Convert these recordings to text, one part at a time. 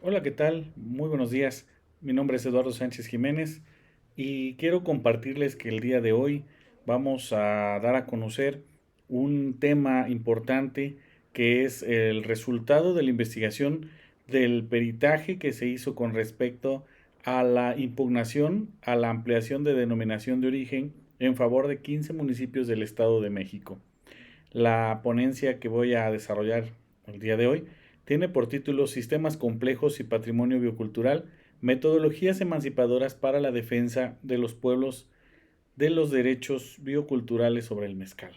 Hola, ¿qué tal? Muy buenos días. Mi nombre es Eduardo Sánchez Jiménez y quiero compartirles que el día de hoy vamos a dar a conocer un tema importante que es el resultado de la investigación del peritaje que se hizo con respecto a la impugnación a la ampliación de denominación de origen en favor de 15 municipios del Estado de México. La ponencia que voy a desarrollar el día de hoy tiene por título Sistemas complejos y patrimonio biocultural, metodologías emancipadoras para la defensa de los pueblos de los derechos bioculturales sobre el mezcal.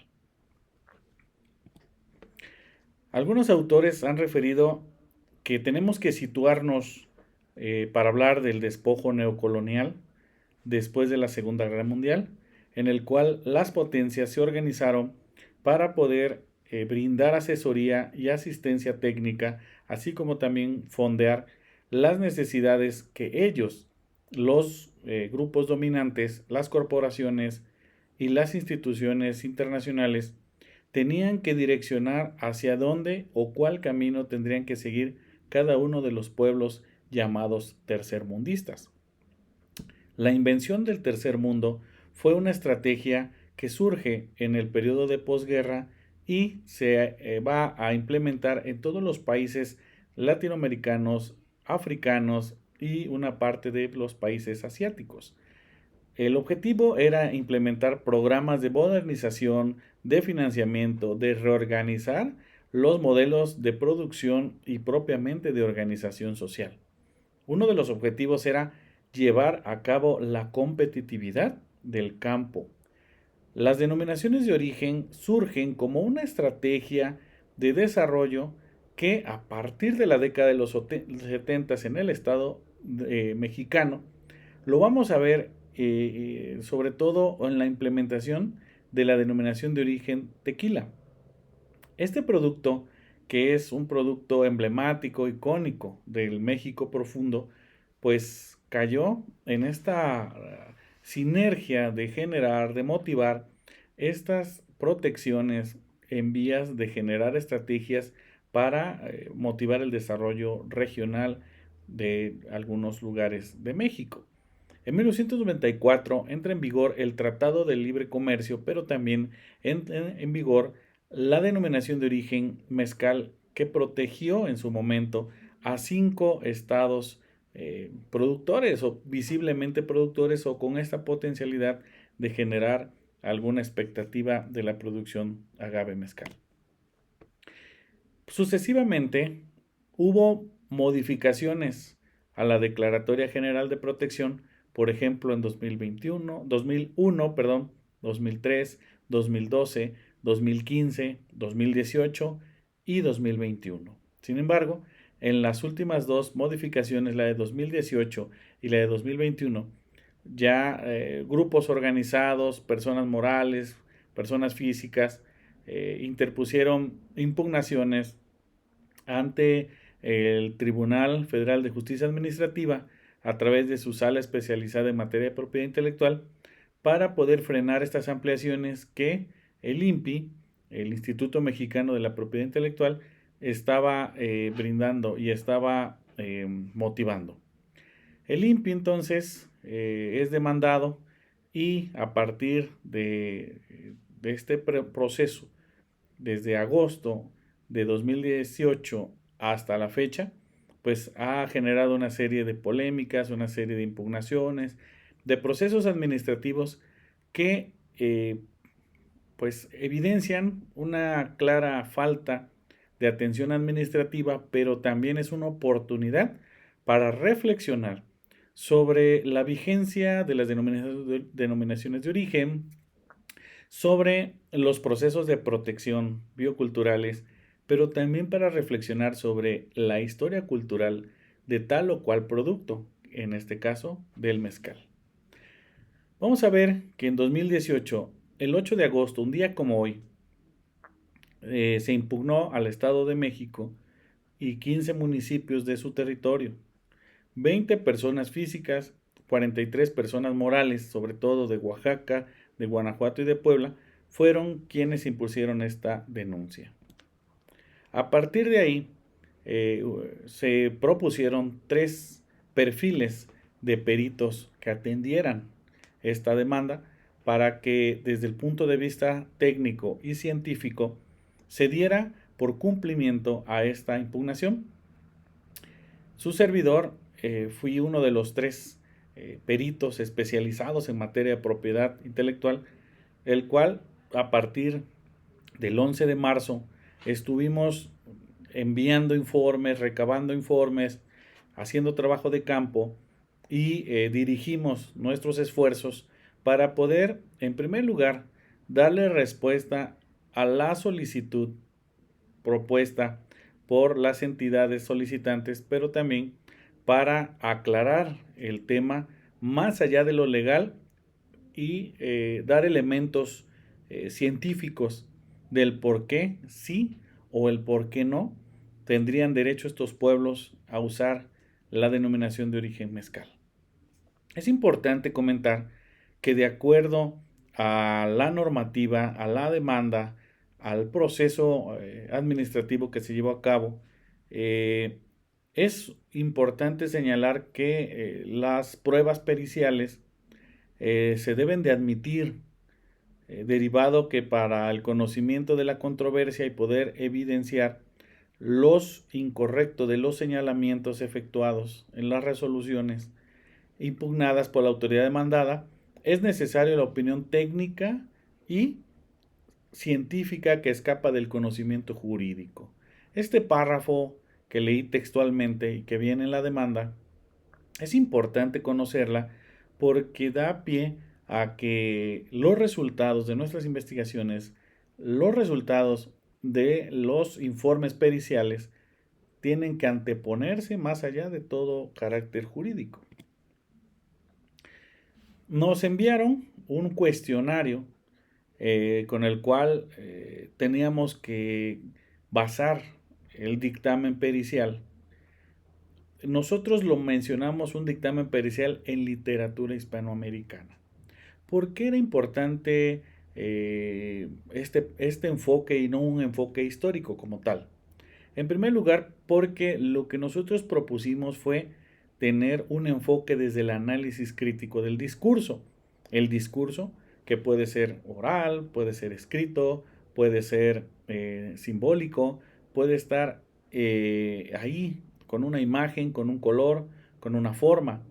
Algunos autores han referido que tenemos que situarnos para hablar del despojo neocolonial después de la Segunda Guerra Mundial, en el cual las potencias se organizaron para poder brindar asesoría y asistencia técnica, así como también fondear las necesidades que ellos, los grupos dominantes, las corporaciones y las instituciones internacionales tenían que direccionar hacia dónde o cuál camino tendrían que seguir cada uno de los pueblos llamados tercermundistas. La invención del tercer mundo fue una estrategia que surge en el periodo de posguerra y se va a implementar en todos los países latinoamericanos, africanos y una parte de los países asiáticos. El objetivo era implementar programas de modernización, de financiamiento, de reorganizar los modelos de producción y propiamente de organización social. Uno de los objetivos era llevar a cabo la competitividad del campo. Las denominaciones de origen surgen como una estrategia de desarrollo que a partir de la década de los 70 en el estado mexicano lo vamos a ver sobre todo en la implementación de la denominación de origen tequila. Este producto, que es un producto emblemático, icónico del México profundo, pues cayó en esta sinergia de generar, de motivar estas protecciones en vías de generar estrategias para motivar el desarrollo regional de algunos lugares de México. En 1994 entra en vigor el Tratado de Libre Comercio, pero también entra en vigor la denominación de origen mezcal que protegió en su momento a 5 estados productores o visiblemente productores o con esta potencialidad de generar alguna expectativa de la producción agave mezcal. Sucesivamente hubo modificaciones a la Declaratoria General de Protección, por ejemplo en 2021, 2001, perdón, 2003, 2012, 2015, 2018 y 2021. Sin embargo, en las últimas dos modificaciones, la de 2018 y la de 2021, ya grupos organizados, personas morales, personas físicas, interpusieron impugnaciones ante el Tribunal Federal de Justicia Administrativa a través de su sala especializada en materia de propiedad intelectual para poder frenar estas ampliaciones que el INPI, el Instituto Mexicano de la Propiedad Intelectual, estaba brindando y estaba motivando. El INPI entonces es demandado y a partir de este proceso, desde agosto de 2018 hasta la fecha, pues ha generado una serie de polémicas, una serie de impugnaciones, de procesos administrativos que pues evidencian una clara falta de atención administrativa, pero también es una oportunidad para reflexionar sobre la vigencia de las denominaciones de origen, sobre los procesos de protección bioculturales, pero también para reflexionar sobre la historia cultural de tal o cual producto, en este caso del mezcal. Vamos a ver que en 2018, el 8 de agosto, un día como hoy, se impugnó al Estado de México y 15 municipios de su territorio. 20 personas físicas, 43 personas morales, sobre todo de Oaxaca, de Guanajuato y de Puebla, fueron quienes impusieron esta denuncia. A partir de ahí, se propusieron 3 perfiles de peritos que atendieran esta demanda para que desde el punto de vista técnico y científico se diera por cumplimiento a esta impugnación. Su servidor fui uno de los 3 peritos especializados en materia de propiedad intelectual, el cual a partir del 11 de marzo estuvimos enviando informes, recabando informes, haciendo trabajo de campo y dirigimos nuestros esfuerzos para poder, en primer lugar, darle respuesta a la solicitud propuesta por las entidades solicitantes, pero también para aclarar el tema más allá de lo legal y dar elementos científicos del por qué sí o el por qué no tendrían derecho estos pueblos a usar la denominación de origen mezcal. Es importante comentar que de acuerdo a la normativa, a la demanda, al proceso administrativo que se llevó a cabo, es importante señalar que las pruebas periciales se deben de admitir, derivado que para el conocimiento de la controversia y poder evidenciar los incorrectos de los señalamientos efectuados en las resoluciones impugnadas por la autoridad demandada, es necesaria la opinión técnica y científica que escapa del conocimiento jurídico. Este párrafo que leí textualmente y que viene en la demanda, es importante conocerla porque da pie a que los resultados de nuestras investigaciones, los resultados de los informes periciales, tienen que anteponerse más allá de todo carácter jurídico. Nos enviaron un cuestionario con el cual teníamos que basar el dictamen pericial. Nosotros lo mencionamos un dictamen pericial en literatura hispanoamericana. ¿Por qué era importante este enfoque y no un enfoque histórico como tal? En primer lugar, porque lo que nosotros propusimos fue tener un enfoque desde el análisis crítico del discurso. El discurso que puede ser oral, puede ser escrito, puede ser simbólico, puede estar ahí con una imagen, con un color, con una forma.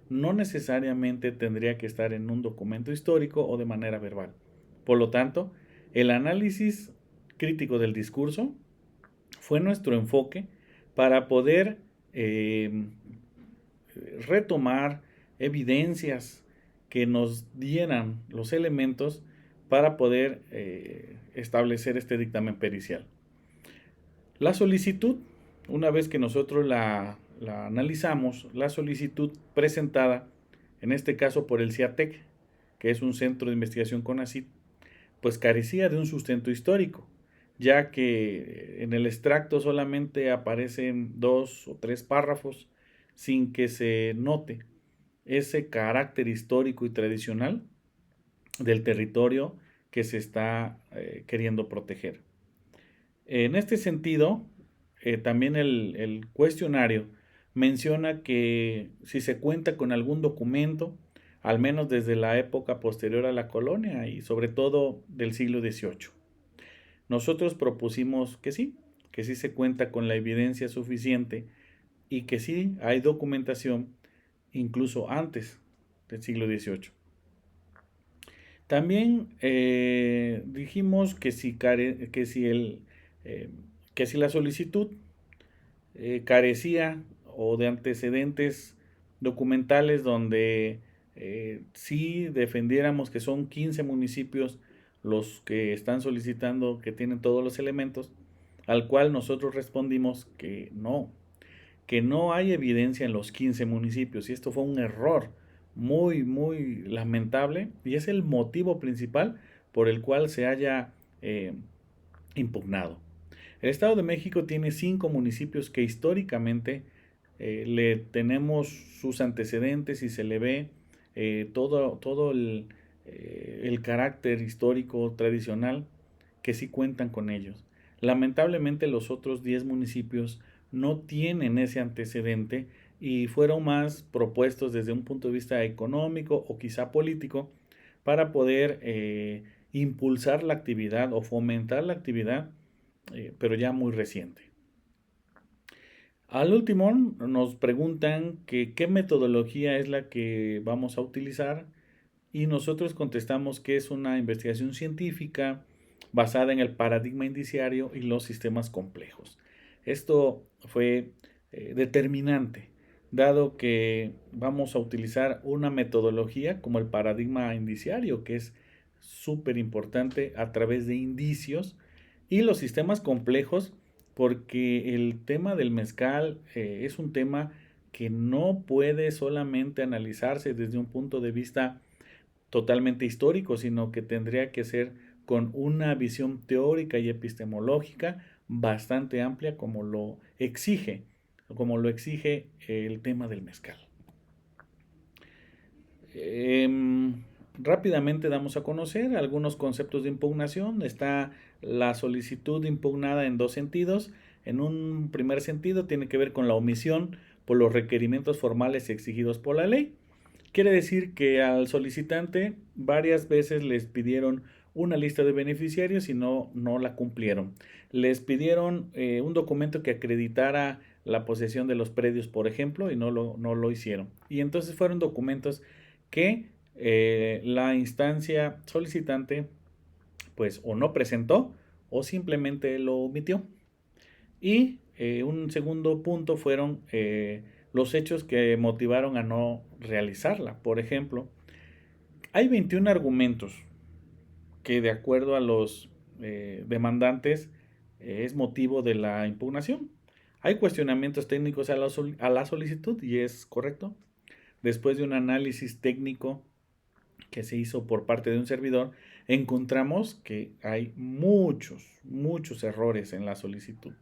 No necesariamente tendría que estar en un documento histórico o de manera verbal. Por lo tanto, el análisis crítico del discurso fue nuestro enfoque para poder retomar evidencias que nos dieran los elementos para poder establecer este dictamen pericial. La solicitud, una vez que nosotros la analizamos, la solicitud presentada, en este caso por el CIATEC, que es un centro de investigación CONACYT, pues carecía de un sustento histórico, ya que en el extracto solamente aparecen 2 o 3 párrafos sin que se note ese carácter histórico y tradicional del territorio que se está queriendo proteger. En este sentido, también el cuestionario menciona que si se cuenta con algún documento, al menos desde la época posterior a la colonia y sobre todo del siglo XVIII. Nosotros propusimos que sí se cuenta con la evidencia suficiente y que sí hay documentación incluso antes del siglo XVIII. También dijimos que si la solicitud carecía o de antecedentes documentales donde sí defendiéramos que son 15 municipios los que están solicitando, que tienen todos los elementos, al cual nosotros respondimos que no hay evidencia en los 15 municipios, y esto fue un error muy, muy lamentable, y es el motivo principal por el cual se haya impugnado. El Estado de México tiene 5 municipios que históricamente le tenemos sus antecedentes y se le ve todo el carácter histórico tradicional que sí cuentan con ellos. Lamentablemente los otros 10 municipios no tienen ese antecedente y fueron más propuestos desde un punto de vista económico o quizá político para poder impulsar la actividad o fomentar la actividad, pero ya muy reciente. Al último nos preguntan que qué metodología es la que vamos a utilizar y nosotros contestamos que es una investigación científica basada en el paradigma indiciario y los sistemas complejos. Esto fue determinante, dado que vamos a utilizar una metodología como el paradigma indiciario, que es súper importante a través de indicios, y los sistemas complejos, porque el tema del mezcal es un tema que no puede solamente analizarse desde un punto de vista totalmente histórico, sino que tendría que ser con una visión teórica y epistemológica bastante amplia como lo exige el tema del mezcal. Rápidamente damos a conocer algunos conceptos de impugnación. Está la solicitud impugnada en dos sentidos. En un primer sentido tiene que ver con la omisión por los requerimientos formales exigidos por la ley. Quiere decir que al solicitante varias veces les pidieron una lista de beneficiarios y no la cumplieron. Les pidieron un documento que acreditara la posesión de los predios, por ejemplo, y no lo hicieron. Y entonces fueron documentos que la instancia solicitante pues o no presentó o simplemente lo omitió. Y un segundo punto fueron los hechos que motivaron a no realizarla. Por ejemplo, hay 21 argumentos que de acuerdo a los demandantes es motivo de la impugnación. Hay cuestionamientos técnicos a la solicitud y es correcto. Después de un análisis técnico que se hizo por parte de un servidor, encontramos que hay muchos errores en la solicitud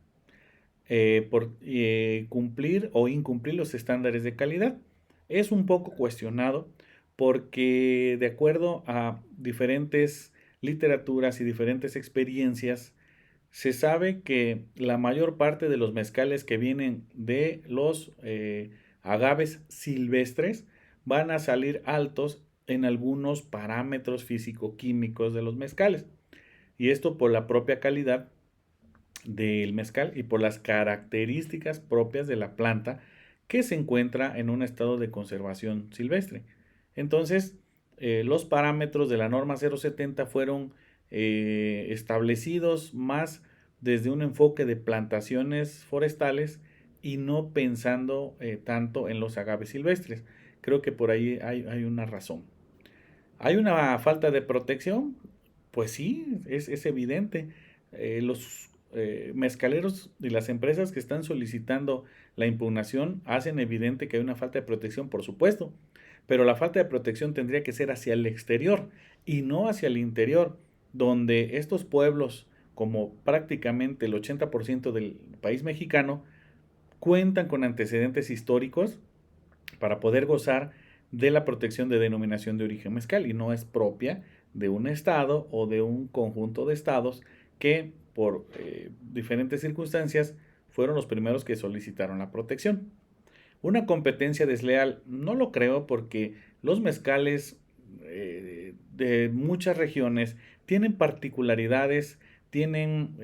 por cumplir o incumplir los estándares de calidad. Es un poco cuestionado porque de acuerdo a diferentes literaturas y diferentes experiencias, se sabe que la mayor parte de los mezcales que vienen de los agaves silvestres van a salir altos en algunos parámetros físico-químicos de los mezcales. Y esto por la propia calidad del mezcal y por las características propias de la planta que se encuentra en un estado de conservación silvestre. Entonces, los parámetros de la norma 070 fueron establecidos más desde un enfoque de plantaciones forestales y no pensando tanto en los agaves silvestres. Creo que por ahí hay una razón. ¿Hay una falta de protección? Pues sí, es evidente. Los mezcaleros y las empresas que están solicitando la impugnación hacen evidente que hay una falta de protección, por supuesto, pero la falta de protección tendría que ser hacia el exterior y no hacia el interior, donde estos pueblos, como prácticamente el 80% del país mexicano, cuentan con antecedentes históricos para poder gozar de la protección de denominación de origen mezcal y no es propia de un estado o de un conjunto de estados que por diferentes circunstancias fueron los primeros que solicitaron la protección. Una competencia desleal, no lo creo porque los mezcales de muchas regiones tienen particularidades, tienen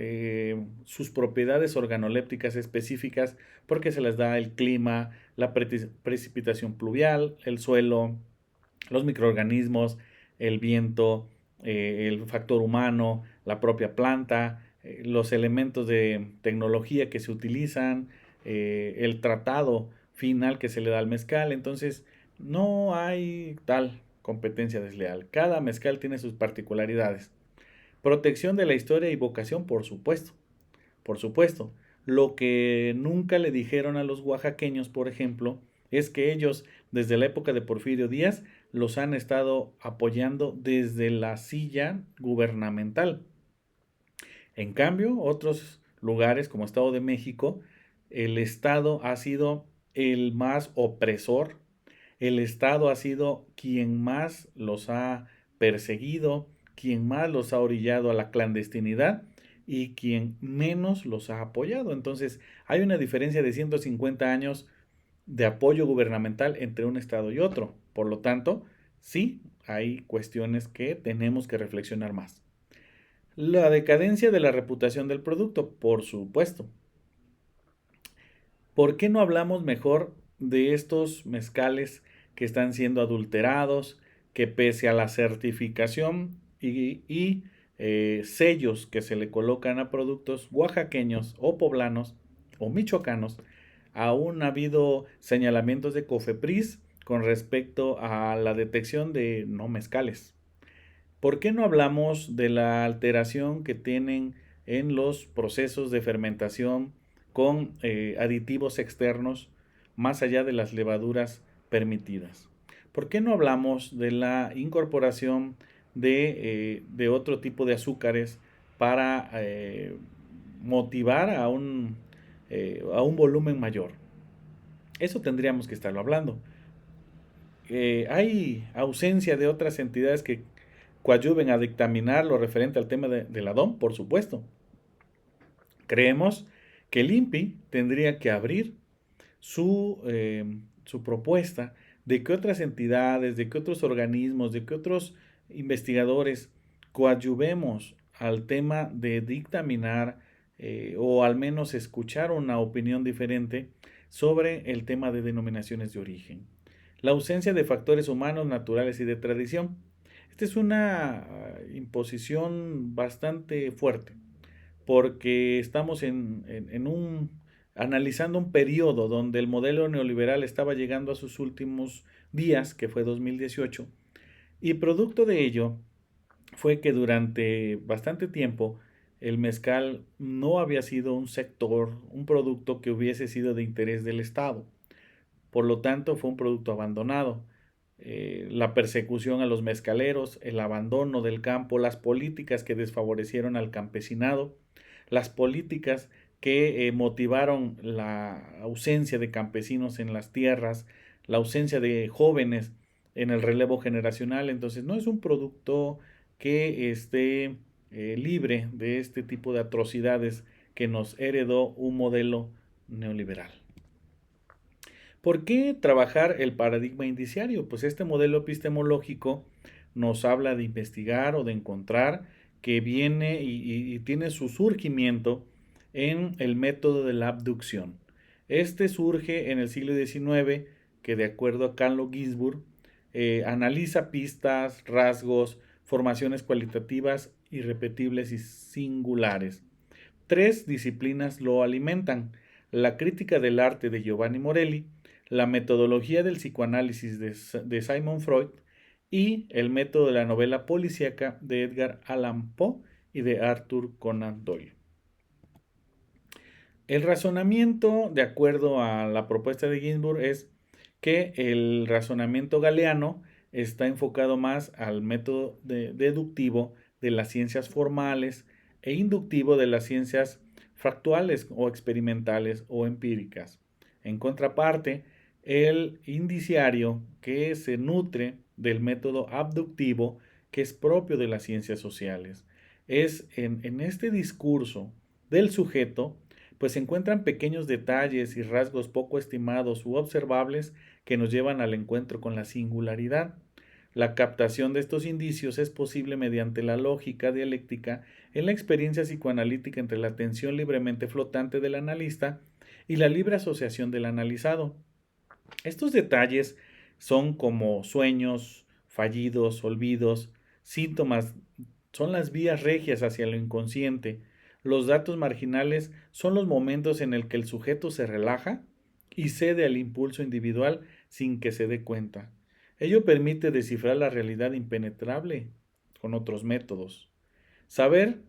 sus propiedades organolépticas específicas porque se les da el clima, la precipitación pluvial, el suelo, los microorganismos, el viento, el factor humano, la propia planta, los elementos de tecnología que se utilizan, el tratado final que se le da al mezcal. Entonces, no hay tal competencia desleal. Cada mezcal tiene sus particularidades. Protección de la historia y vocación, por supuesto. Por supuesto. Lo que nunca le dijeron a los oaxaqueños, por ejemplo, es que ellos, desde la época de Porfirio Díaz, los han estado apoyando desde la silla gubernamental. En cambio, otros lugares como Estado de México, el Estado ha sido el más opresor, el Estado ha sido quien más los ha perseguido, quien más los ha orillado a la clandestinidad y quien menos los ha apoyado. Entonces, hay una diferencia de 150 años de apoyo gubernamental entre un estado y otro. Por lo tanto, sí, hay cuestiones que tenemos que reflexionar más. La decadencia de la reputación del producto, por supuesto. ¿Por qué no hablamos mejor de estos mezcales que están siendo adulterados, que pese a la certificación y sellos que se le colocan a productos oaxaqueños o poblanos o michoacanos, aún ha habido señalamientos de COFEPRIS con respecto a la detección de no mezcales? ¿Por qué no hablamos de la alteración que tienen en los procesos de fermentación con aditivos externos más allá de las levaduras permitidas? ¿Por qué no hablamos de la incorporación de otro tipo de azúcares para motivar a un volumen mayor? Eso tendríamos que estarlo hablando. Hay ausencia de otras entidades que coadyuven a dictaminar lo referente al tema de la DOM, por supuesto. Creemos que el INPI tendría que abrir su propuesta de que otras entidades, de que otros organismos, de que otros investigadores coadyuvemos al tema de dictaminar o al menos escuchar una opinión diferente sobre el tema de denominaciones de origen. La ausencia de factores humanos, naturales y de tradición. Esta es una imposición bastante fuerte porque estamos analizando un periodo donde el modelo neoliberal estaba llegando a sus últimos días, que fue 2018, y producto de ello fue que durante bastante tiempo el mezcal no había sido un sector, un producto que hubiese sido de interés del Estado. Por lo tanto, fue un producto abandonado. La persecución a los mezcaleros, el abandono del campo, las políticas que desfavorecieron al campesinado, las políticas que motivaron la ausencia de campesinos en las tierras, la ausencia de jóvenes en el relevo generacional. Entonces, no es un producto que esté libre de este tipo de atrocidades que nos heredó un modelo neoliberal. ¿Por qué trabajar el paradigma indiciario? Pues este modelo epistemológico nos habla de investigar o de encontrar que viene y tiene su surgimiento en el método de la abducción. Este surge en el siglo XIX, que de acuerdo a Carlo Ginzburg, analiza pistas, rasgos, formaciones cualitativas irrepetibles y singulares. Tres disciplinas lo alimentan: la crítica del arte de Giovanni Morelli, la metodología del psicoanálisis de Sigmund Freud y el método de la novela policíaca de Edgar Allan Poe y de Arthur Conan Doyle. El razonamiento, de acuerdo a la propuesta de Ginsburg, es que el razonamiento galeano está enfocado más al método deductivo de las ciencias formales e inductivo de las ciencias factuales o experimentales o empíricas. En contraparte, el indiciario, que se nutre del método abductivo, que es propio de las ciencias sociales. Es en este discurso del sujeto pues se encuentran pequeños detalles y rasgos poco estimados u observables que nos llevan al encuentro con la singularidad. La captación de estos indicios es posible mediante la lógica dialéctica en la experiencia psicoanalítica entre la atención libremente flotante del analista y la libre asociación del analizado. Estos detalles son como sueños, fallidos, olvidos, síntomas, son las vías regias hacia lo inconsciente. Los datos marginales son los momentos en el que el sujeto se relaja y cede al impulso individual sin que se dé cuenta. Ello permite descifrar la realidad impenetrable con otros métodos. Saber,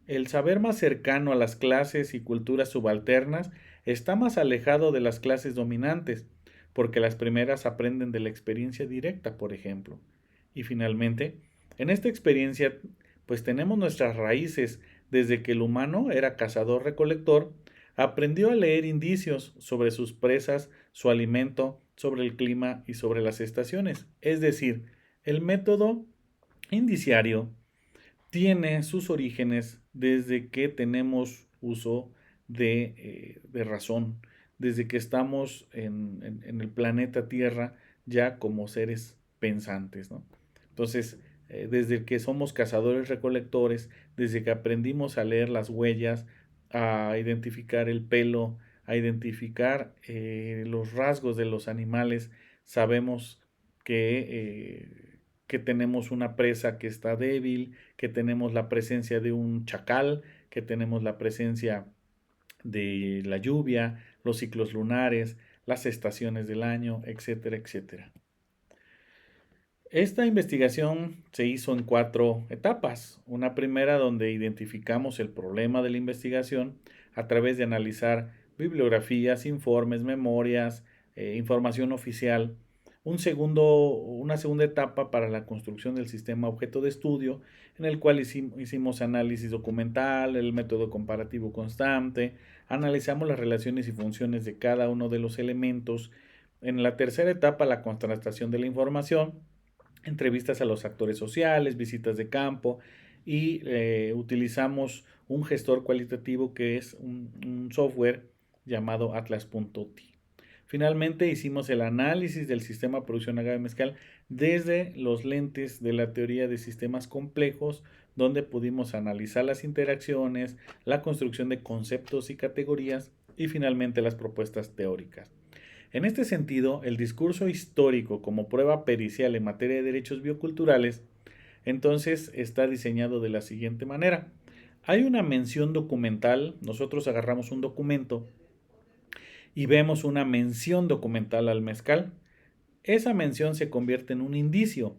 el saber más cercano a las clases y culturas subalternas está más alejado de las clases dominantes, porque las primeras aprenden de la experiencia directa, por ejemplo. Y finalmente, en esta experiencia, pues tenemos nuestras raíces desde que el humano era cazador-recolector, aprendió a leer indicios sobre sus presas, su alimento, sobre el clima y sobre las estaciones. Es decir, el método indiciario tiene sus orígenes desde que tenemos uso de razón, desde que estamos en el planeta Tierra ya como seres pensantes, ¿no? Entonces, desde que somos cazadores recolectores, desde que aprendimos a leer las huellas, a identificar el pelo, a identificar los rasgos de los animales, sabemos que tenemos una presa que está débil, que tenemos la presencia de un chacal, que tenemos la presencia de la lluvia, los ciclos lunares, las estaciones del año, etcétera, etcétera. Esta investigación se hizo en 4 etapas. Una primera donde identificamos el problema de la investigación a través de analizar bibliografías, informes, memorias, información oficial. Una segunda etapa para la construcción del sistema objeto de estudio, en el cual hicimos análisis documental, el método comparativo constante, analizamos las relaciones y funciones de cada uno de los elementos. En la tercera etapa, la contrastación de la información, entrevistas a los actores sociales, visitas de campo y utilizamos un gestor cualitativo que es un software llamado Atlas.ti. Finalmente hicimos el análisis del sistema de producción agave mezcal desde los lentes de la teoría de sistemas complejos, donde pudimos analizar las interacciones, la construcción de conceptos y categorías y finalmente las propuestas teóricas. En este sentido, el discurso histórico como prueba pericial en materia de derechos bioculturales, entonces está diseñado de la siguiente manera. Hay una mención documental, nosotros agarramos un documento y vemos una mención documental al mezcal. Esa mención se convierte en un indicio.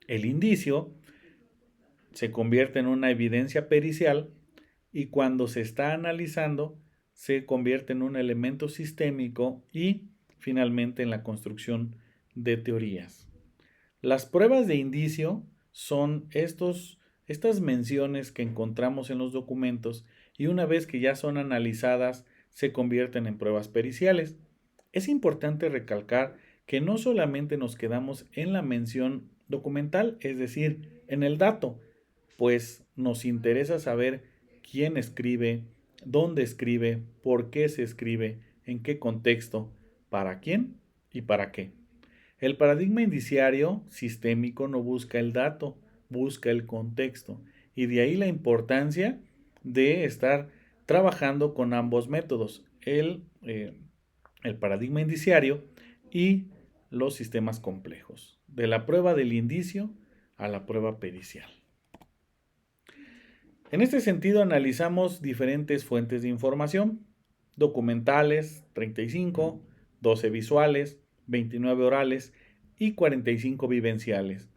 El indicio se convierte en una evidencia pericial y cuando se está analizando se convierte en un elemento sistémico y finalmente en la construcción de teorías. Las pruebas de indicio son estas menciones que encontramos en los documentos y una vez que ya son analizadas se convierten en pruebas periciales. Es importante recalcar que no solamente nos quedamos en la mención documental, es decir, en el dato, pues nos interesa saber quién escribe, dónde escribe, por qué se escribe, en qué contexto, para quién y para qué. El paradigma indiciario sistémico no busca el dato, busca el contexto, y de ahí la importancia de estar trabajando con ambos métodos, el paradigma indiciario y los sistemas complejos, de la prueba del indicio a la prueba pericial. En este sentido analizamos diferentes fuentes de información, documentales 35, 12 visuales, 29 orales y 45 vivenciales.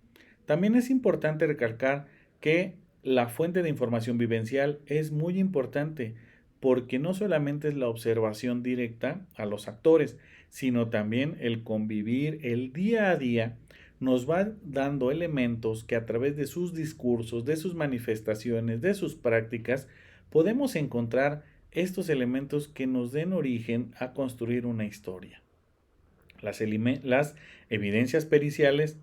También es importante recalcar que la fuente de información vivencial es muy importante porque no solamente es la observación directa a los actores, sino también el convivir el día a día nos va dando elementos que a través de sus discursos, de sus manifestaciones, de sus prácticas, podemos encontrar estos elementos que nos den origen a construir una historia. Las evidencias periciales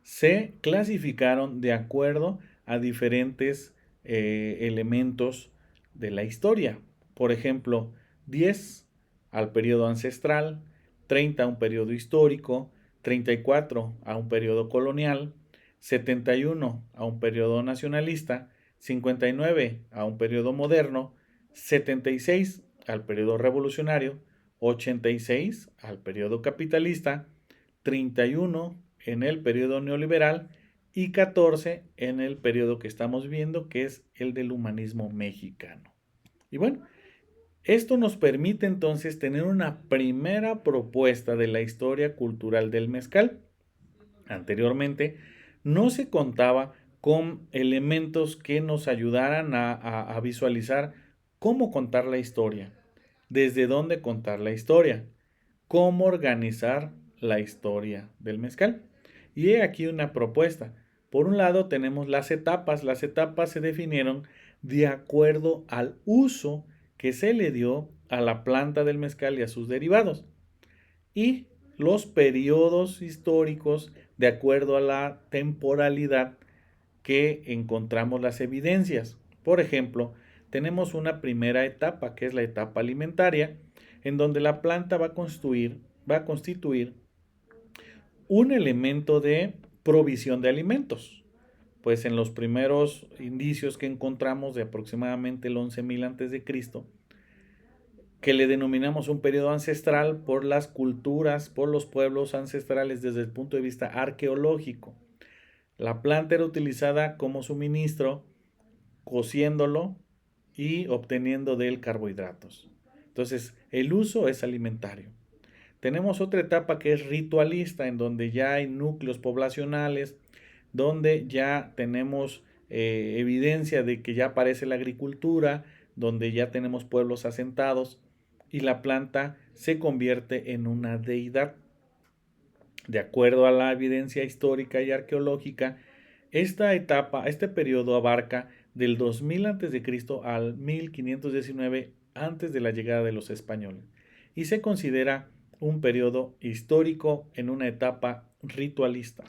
se clasificaron de acuerdo a diferentes elementos de la historia. Por ejemplo, 10 al periodo ancestral, 30 a un periodo histórico, 34 a un periodo colonial, 71 a un periodo nacionalista, 59 a un periodo moderno, 76 al periodo revolucionario, 86 al periodo capitalista, 31 en el periodo neoliberal y 14 en el periodo que estamos viendo, que es el del humanismo mexicano. Y bueno, esto nos permite entonces tener una primera propuesta de la historia cultural del mezcal. Anteriormente no se contaba con elementos que nos ayudaran a visualizar cómo contar la historia, desde dónde contar la historia, cómo organizar la historia del mezcal. Y he aquí una propuesta. Por un lado tenemos las etapas. Las etapas se definieron de acuerdo al uso que se le dio a la planta del mezcal y a sus derivados. Y los periodos históricos de acuerdo a la temporalidad que encontramos las evidencias. Por ejemplo, tenemos una primera etapa, que es la etapa alimentaria, en donde la planta va a constituir un elemento de provisión de alimentos. Pues en los primeros indicios que encontramos de aproximadamente el 11.000 a.C., que le denominamos un periodo ancestral por las culturas, por los pueblos ancestrales desde el punto de vista arqueológico. La planta era utilizada como suministro, cociéndolo y obteniendo de él carbohidratos. Entonces, el uso es alimentario. Tenemos otra etapa que es ritualista, en donde ya hay núcleos poblacionales, donde ya tenemos evidencia de que ya aparece la agricultura, donde ya tenemos pueblos asentados y la planta se convierte en una deidad. De acuerdo a la evidencia histórica y arqueológica, esta etapa, este periodo abarca del 2000 a.C. al 1519 antes de la llegada de los españoles y se considera un periodo histórico en una etapa ritualista.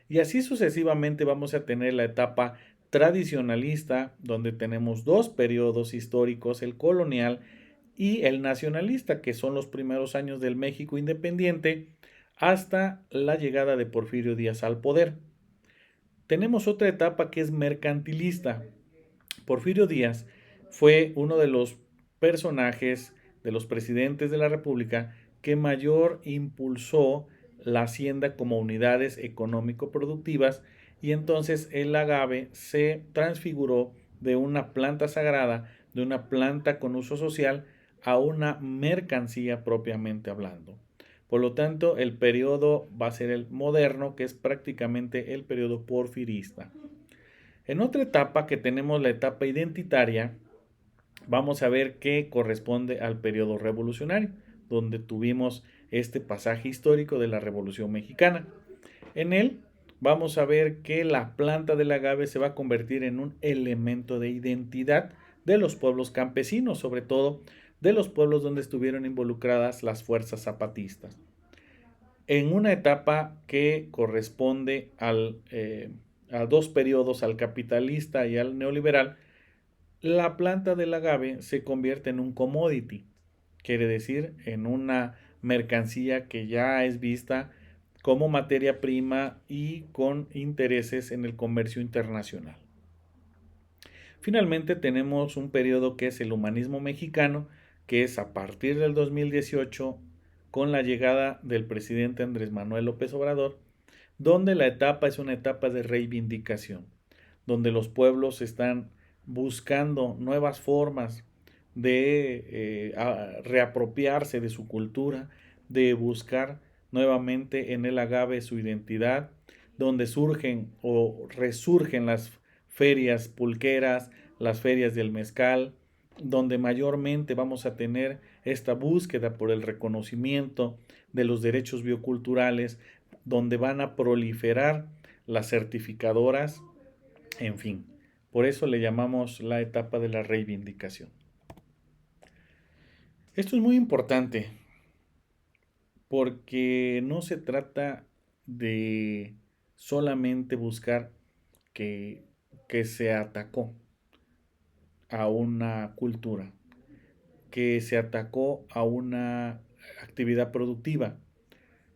Y así sucesivamente vamos a tener la etapa tradicionalista, donde tenemos dos periodos históricos, el colonial y el nacionalista, que son los primeros años del México independiente hasta la llegada de Porfirio Díaz al poder. Tenemos otra etapa que es mercantilista. Porfirio Díaz fue uno de los personajes, de los presidentes de la República, que mayor impulsó la hacienda como unidades económico-productivas, y entonces el agave se transfiguró de una planta sagrada, de una planta con uso social, a una mercancía propiamente hablando. Por lo tanto, el periodo va a ser el moderno, que es prácticamente el periodo porfirista. En otra etapa, que tenemos la etapa identitaria, vamos a ver que corresponde al periodo revolucionario, donde tuvimos este pasaje histórico de la Revolución Mexicana. En él vamos a ver que la planta del agave se va a convertir en un elemento de identidad de los pueblos campesinos, sobre todo de los pueblos donde estuvieron involucradas las fuerzas zapatistas. En una etapa que corresponde a dos periodos, al capitalista y al neoliberal, la planta del agave se convierte en un commodity, quiere decir en una mercancía que ya es vista como materia prima y con intereses en el comercio internacional. Finalmente tenemos un periodo que es el humanismo mexicano, que es a partir del 2018 con la llegada del presidente Andrés Manuel López Obrador, donde la etapa es una etapa de reivindicación, donde los pueblos están buscando nuevas formas de reapropiarse de su cultura, de buscar nuevamente en el agave su identidad, donde surgen o resurgen las ferias pulqueras, las ferias del mezcal, donde mayormente vamos a tener esta búsqueda por el reconocimiento de los derechos bioculturales, donde van a proliferar las certificadoras, en fin. Por eso le llamamos la etapa de la reivindicación. Esto es muy importante porque no se trata de solamente buscar que se atacó a una cultura, que se atacó a una actividad productiva,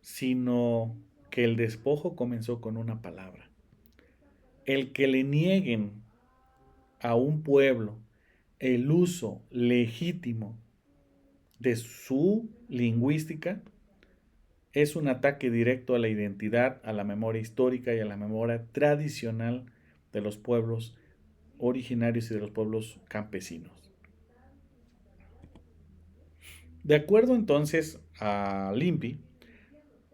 sino que el despojo comenzó con una palabra. El que le nieguen a un pueblo el uso legítimo de su lingüística es un ataque directo a la identidad, a la memoria histórica y a la memoria tradicional de los pueblos originarios y de los pueblos campesinos. De acuerdo entonces a LIMPI,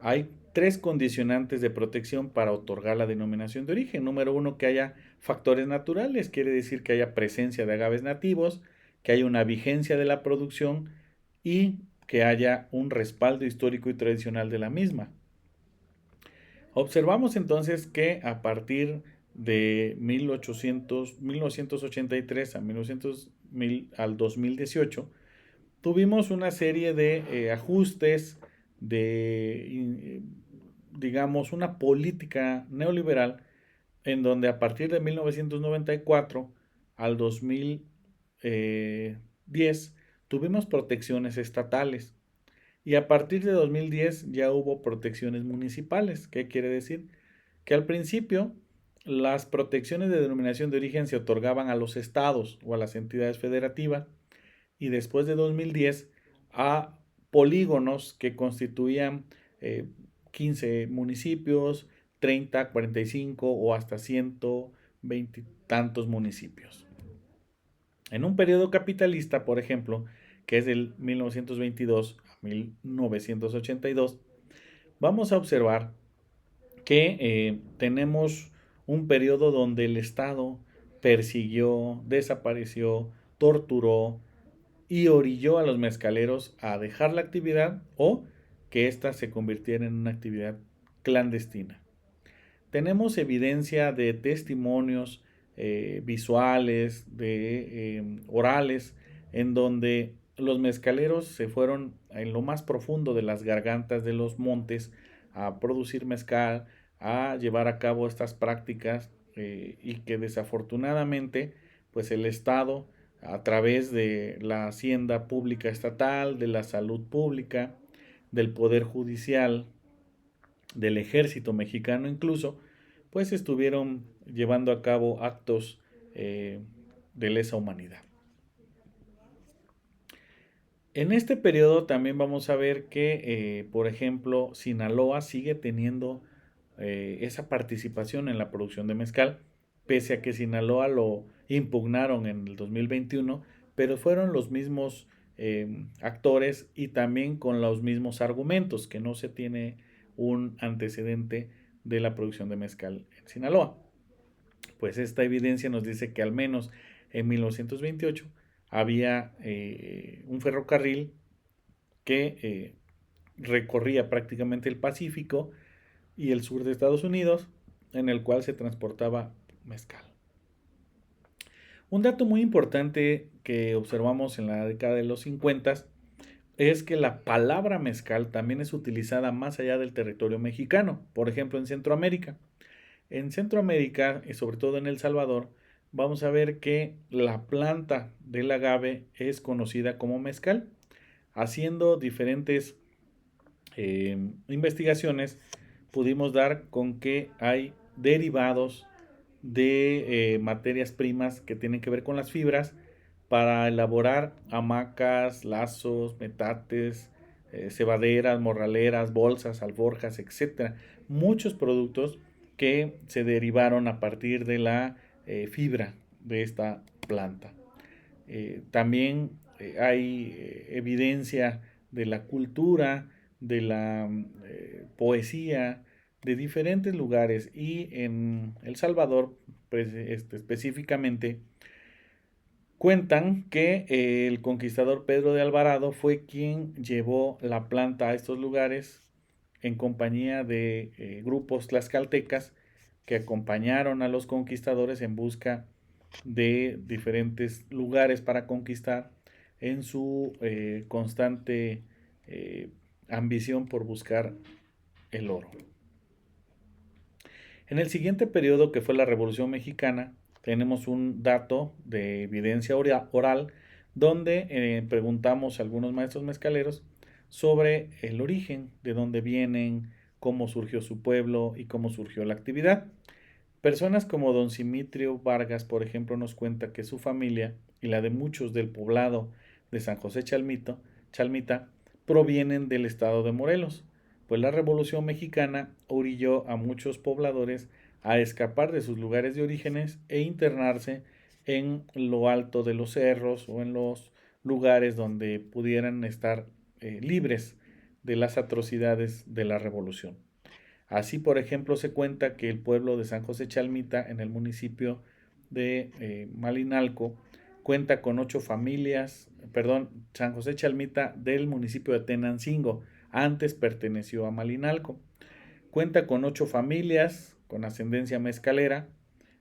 hay tres condicionantes de protección para otorgar la denominación de origen. Número uno, que haya factores naturales, quiere decir que haya presencia de agaves nativos, que haya una vigencia de la producción y que haya un respaldo histórico y tradicional de la misma. Observamos entonces que a partir de 1983 al 2018, tuvimos una serie de ajustes, digamos, una política neoliberal en donde a partir de 1994 al 2010 tuvimos protecciones estatales y a partir de 2010 ya hubo protecciones municipales. ¿Qué quiere decir? Que al principio las protecciones de denominación de origen se otorgaban a los estados o a las entidades federativas y después de 2010 a polígonos que constituían eh, 15 municipios, 30, 45 o hasta 120 tantos municipios. En un periodo capitalista, por ejemplo, que es del 1922 a 1982, vamos a observar que tenemos un periodo donde el Estado persiguió, desapareció, torturó y orilló a los mezcaleros a dejar la actividad o que ésta se convirtiera en una actividad clandestina. Tenemos evidencia de testimonios visuales, orales, en donde los mezcaleros se fueron en lo más profundo de las gargantas de los montes a producir mezcal, a llevar a cabo estas prácticas y que desafortunadamente pues el Estado a través de la hacienda pública estatal, de la salud pública, del poder judicial, del ejército mexicano incluso, pues estuvieron llevando a cabo actos de lesa humanidad. En este periodo también vamos a ver que, por ejemplo, Sinaloa sigue teniendo esa participación en la producción de mezcal, pese a que Sinaloa lo impugnaron en el 2021, pero fueron los mismos actores y también con los mismos argumentos, que no se tiene un antecedente de la producción de mezcal en Sinaloa. Pues esta evidencia nos dice que al menos en 1928 había un ferrocarril que recorría prácticamente el Pacífico y el sur de Estados Unidos, en el cual se transportaba mezcal. Un dato muy importante que observamos en la década de los 50 es que la palabra mezcal también es utilizada más allá del territorio mexicano, por ejemplo en Centroamérica. En Centroamérica y sobre todo en El Salvador, vamos a ver que la planta del agave es conocida como mezcal. Haciendo diferentes investigaciones, pudimos dar con que hay derivados de materias primas que tienen que ver con las fibras para elaborar hamacas, lazos, metates, cebaderas, morraleras, bolsas, alforjas, etcétera. Muchos productos que se derivaron a partir de la fibra de esta planta. También hay evidencia de la cultura, de la poesía, de diferentes lugares y en El Salvador pues, específicamente cuentan que el conquistador Pedro de Alvarado fue quien llevó la planta a estos lugares en compañía de grupos tlaxcaltecas que acompañaron a los conquistadores en busca de diferentes lugares para conquistar en su constante ambición por buscar el oro. En el siguiente periodo, que fue la Revolución Mexicana, tenemos un dato de evidencia oral donde preguntamos a algunos maestros mezcaleros sobre el origen, de dónde vienen, cómo surgió su pueblo y cómo surgió la actividad. Personas como don Simitrio Vargas, por ejemplo, nos cuenta que su familia y la de muchos del poblado de San José Chalmita provienen del estado de Morelos, pues la Revolución Mexicana orilló a muchos pobladores a escapar de sus lugares de orígenes e internarse en lo alto de los cerros o en los lugares donde pudieran estar libres de las atrocidades de la revolución. Así, por ejemplo, se cuenta que el pueblo de San José Chalmita, en el municipio de Malinalco, cuenta con 8 familias, San José Chalmita del municipio de Tenancingo, antes perteneció a Malinalco. Cuenta con 8 familias con ascendencia mezcalera,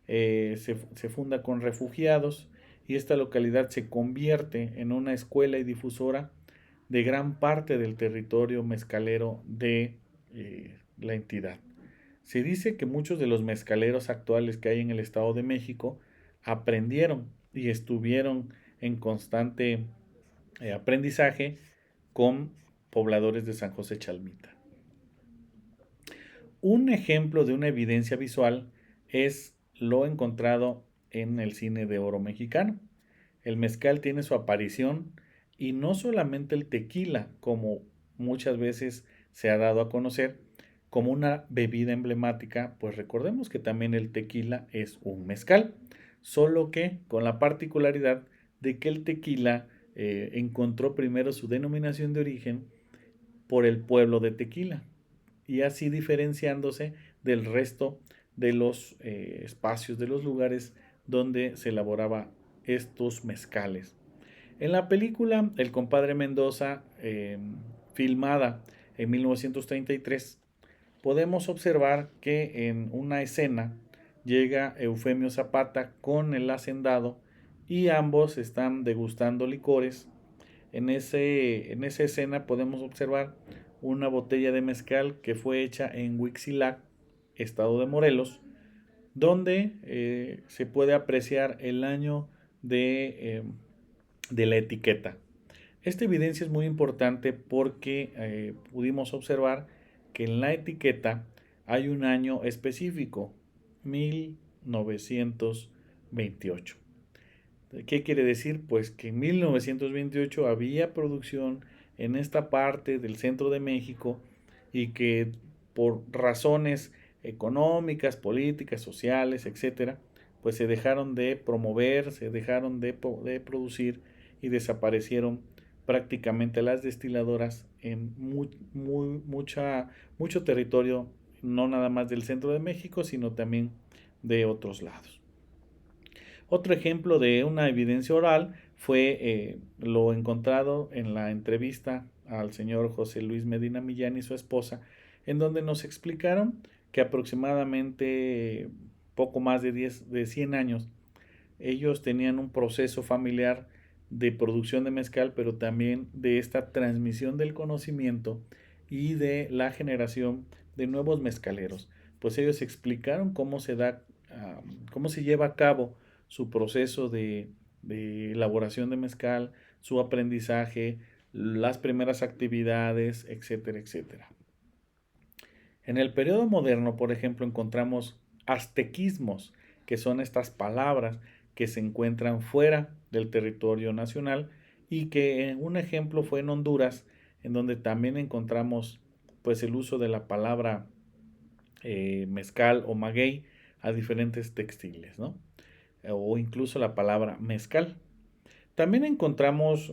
se funda con refugiados y esta localidad se convierte en una escuela y difusora de gran parte del territorio mezcalero de la entidad. Se dice que muchos de los mezcaleros actuales que hay en el Estado de México aprendieron y estuvieron en constante aprendizaje con pobladores de San José Chalmita. Un ejemplo de una evidencia visual es lo encontrado en el cine de oro mexicano. El mezcal tiene su aparición y no solamente el tequila, como muchas veces se ha dado a conocer, como una bebida emblemática, pues recordemos que también el tequila es un mezcal, solo que con la particularidad de que el tequila encontró primero su denominación de origen por el pueblo de Tequila y así diferenciándose del resto de los espacios, de los lugares donde se elaboraba estos mezcales. En la película El compadre Mendoza, filmada en 1933, podemos observar que en una escena llega Eufemio Zapata con el hacendado y ambos están degustando licores. En esa escena podemos observar una botella de mezcal que fue hecha en Huitzilac, estado de Morelos, donde se puede apreciar el año de la etiqueta. Esta evidencia es muy importante porque pudimos observar que en la etiqueta hay un año específico, 1928. ¿Qué quiere decir? Pues que en 1928 había producción en esta parte del centro de México y que por razones económicas, políticas, sociales, etcétera, pues se dejaron de promover, se dejaron de producir y desaparecieron prácticamente las destiladoras en mucho territorio, no nada más del centro de México, sino también de otros lados. Otro ejemplo de una evidencia oral fue lo encontrado en la entrevista al señor José Luis Medina Millán y su esposa, en donde nos explicaron que aproximadamente poco más de 100 años ellos tenían un proceso familiar de producción de mezcal, pero también de esta transmisión del conocimiento y de la generación de nuevos mezcaleros. Pues ellos explicaron cómo se da, cómo se lleva a cabo su proceso de elaboración de mezcal, su aprendizaje, las primeras actividades, etcétera, etcétera. En el periodo moderno, por ejemplo, encontramos aztequismos, que son estas palabras que se encuentran fuera del territorio nacional y que un ejemplo fue en Honduras, en donde también encontramos pues el uso de la palabra mezcal o maguey a diferentes textiles, ¿no? O incluso la palabra mezcal. También encontramos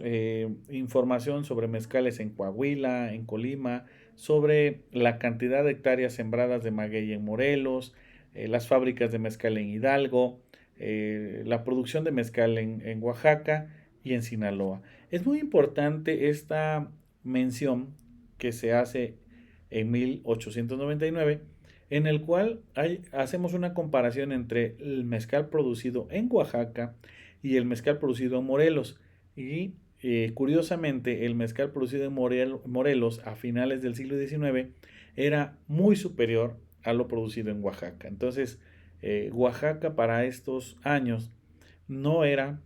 información sobre mezcales en Coahuila, en Colima, sobre la cantidad de hectáreas sembradas de maguey en Morelos, las fábricas de mezcal en Hidalgo, la producción de mezcal en Oaxaca y en Sinaloa. Es muy importante esta mención que se hace en 1899, en el cual hacemos una comparación entre el mezcal producido en Oaxaca y el mezcal producido en Morelos. Y curiosamente, el mezcal producido en Morelos a finales del siglo XIX era muy superior a lo producido en Oaxaca. Entonces, Oaxaca para estos años no era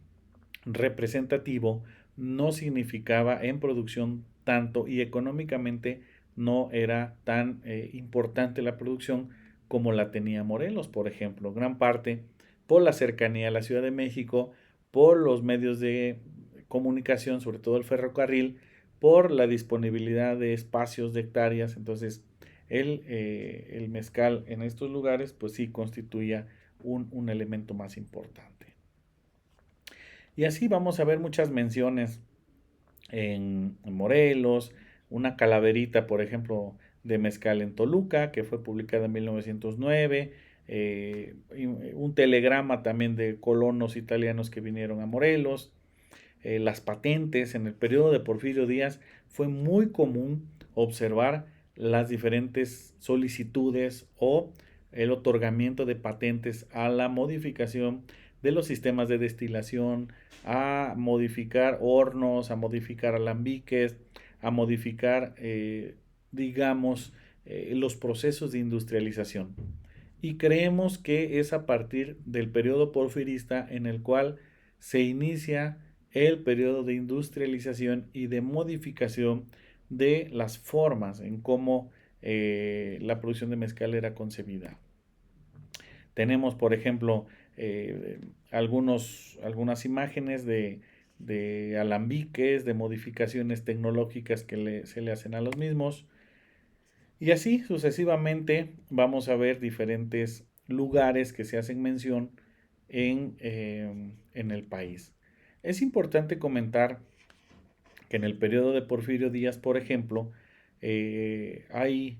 representativo, no significaba en producción tanto y económicamente no era tan importante la producción como la tenía Morelos, por ejemplo, gran parte por la cercanía a la Ciudad de México, por los medios de comunicación, sobre todo el ferrocarril, por la disponibilidad de espacios de hectáreas. Entonces, el mezcal en estos lugares, pues sí constituía un elemento más importante. Y así vamos a ver muchas menciones en Morelos, una calaverita, por ejemplo, de mezcal en Toluca, que fue publicada en 1909, un telegrama también de colonos italianos que vinieron a Morelos, las patentes. En el periodo de Porfirio Díaz fue muy común observar las diferentes solicitudes o el otorgamiento de patentes a la modificación de los sistemas de destilación, a modificar hornos, a modificar alambiques, a modificar, digamos, los procesos de industrialización. Y creemos que es a partir del periodo porfirista en el cual se inicia el periodo de industrialización y de modificación de las formas en cómo la producción de mezcal era concebida. Tenemos, por ejemplo, algunas imágenes de alambiques, de modificaciones tecnológicas que se le hacen a los mismos. Y así sucesivamente vamos a ver diferentes lugares que se hacen mención en el país. Es importante comentar que en el periodo de Porfirio Díaz, por ejemplo, hay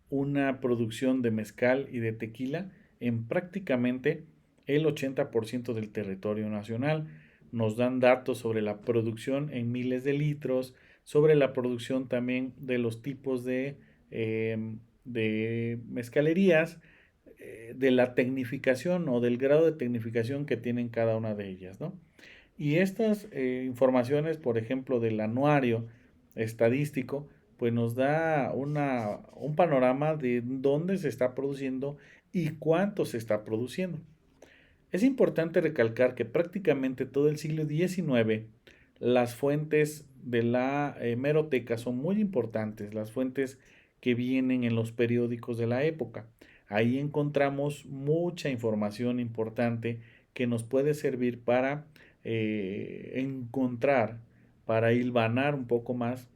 una producción de mezcal y de tequila en prácticamente el 80% del territorio nacional. Nos dan datos sobre la producción en miles de litros, sobre la producción también de los tipos de mezcalerías, de la tecnificación o del grado de tecnificación que tienen cada una de ellas, ¿no? Y estas informaciones, por ejemplo, del anuario estadístico, pues nos da un panorama de dónde se está produciendo y cuánto se está produciendo. Es importante recalcar que prácticamente todo el siglo XIX las fuentes de la hemeroteca son muy importantes, las fuentes que vienen en los periódicos de la época. Ahí encontramos mucha información importante que nos puede servir para encontrar, para hilvanar un poco más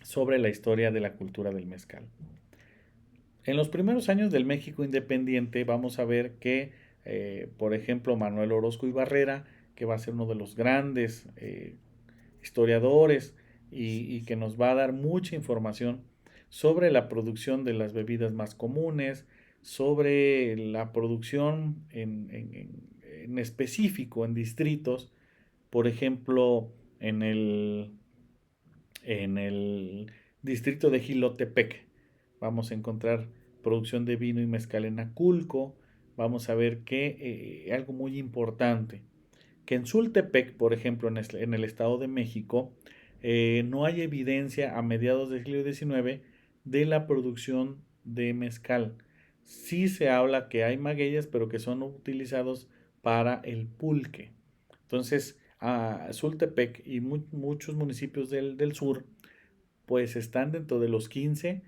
sobre la historia de la cultura del mezcal. En los primeros años del México independiente vamos a ver que, por ejemplo, Manuel Orozco y Barrera, que va a ser uno de los grandes historiadores y que nos va a dar mucha información sobre la producción de las bebidas más comunes, sobre la producción en específico en distritos, por ejemplo, en el distrito de Jilotepec. Vamos a encontrar producción de vino y mezcal en Aculco. Vamos a ver que algo muy importante, que en Sultepec, por ejemplo, en el Estado de México, no hay evidencia a mediados del siglo XIX de la producción de mezcal. Sí se habla que hay magueyes, pero que son utilizados para el pulque. Entonces, Sultepec y muchos municipios del sur, pues están dentro de los 15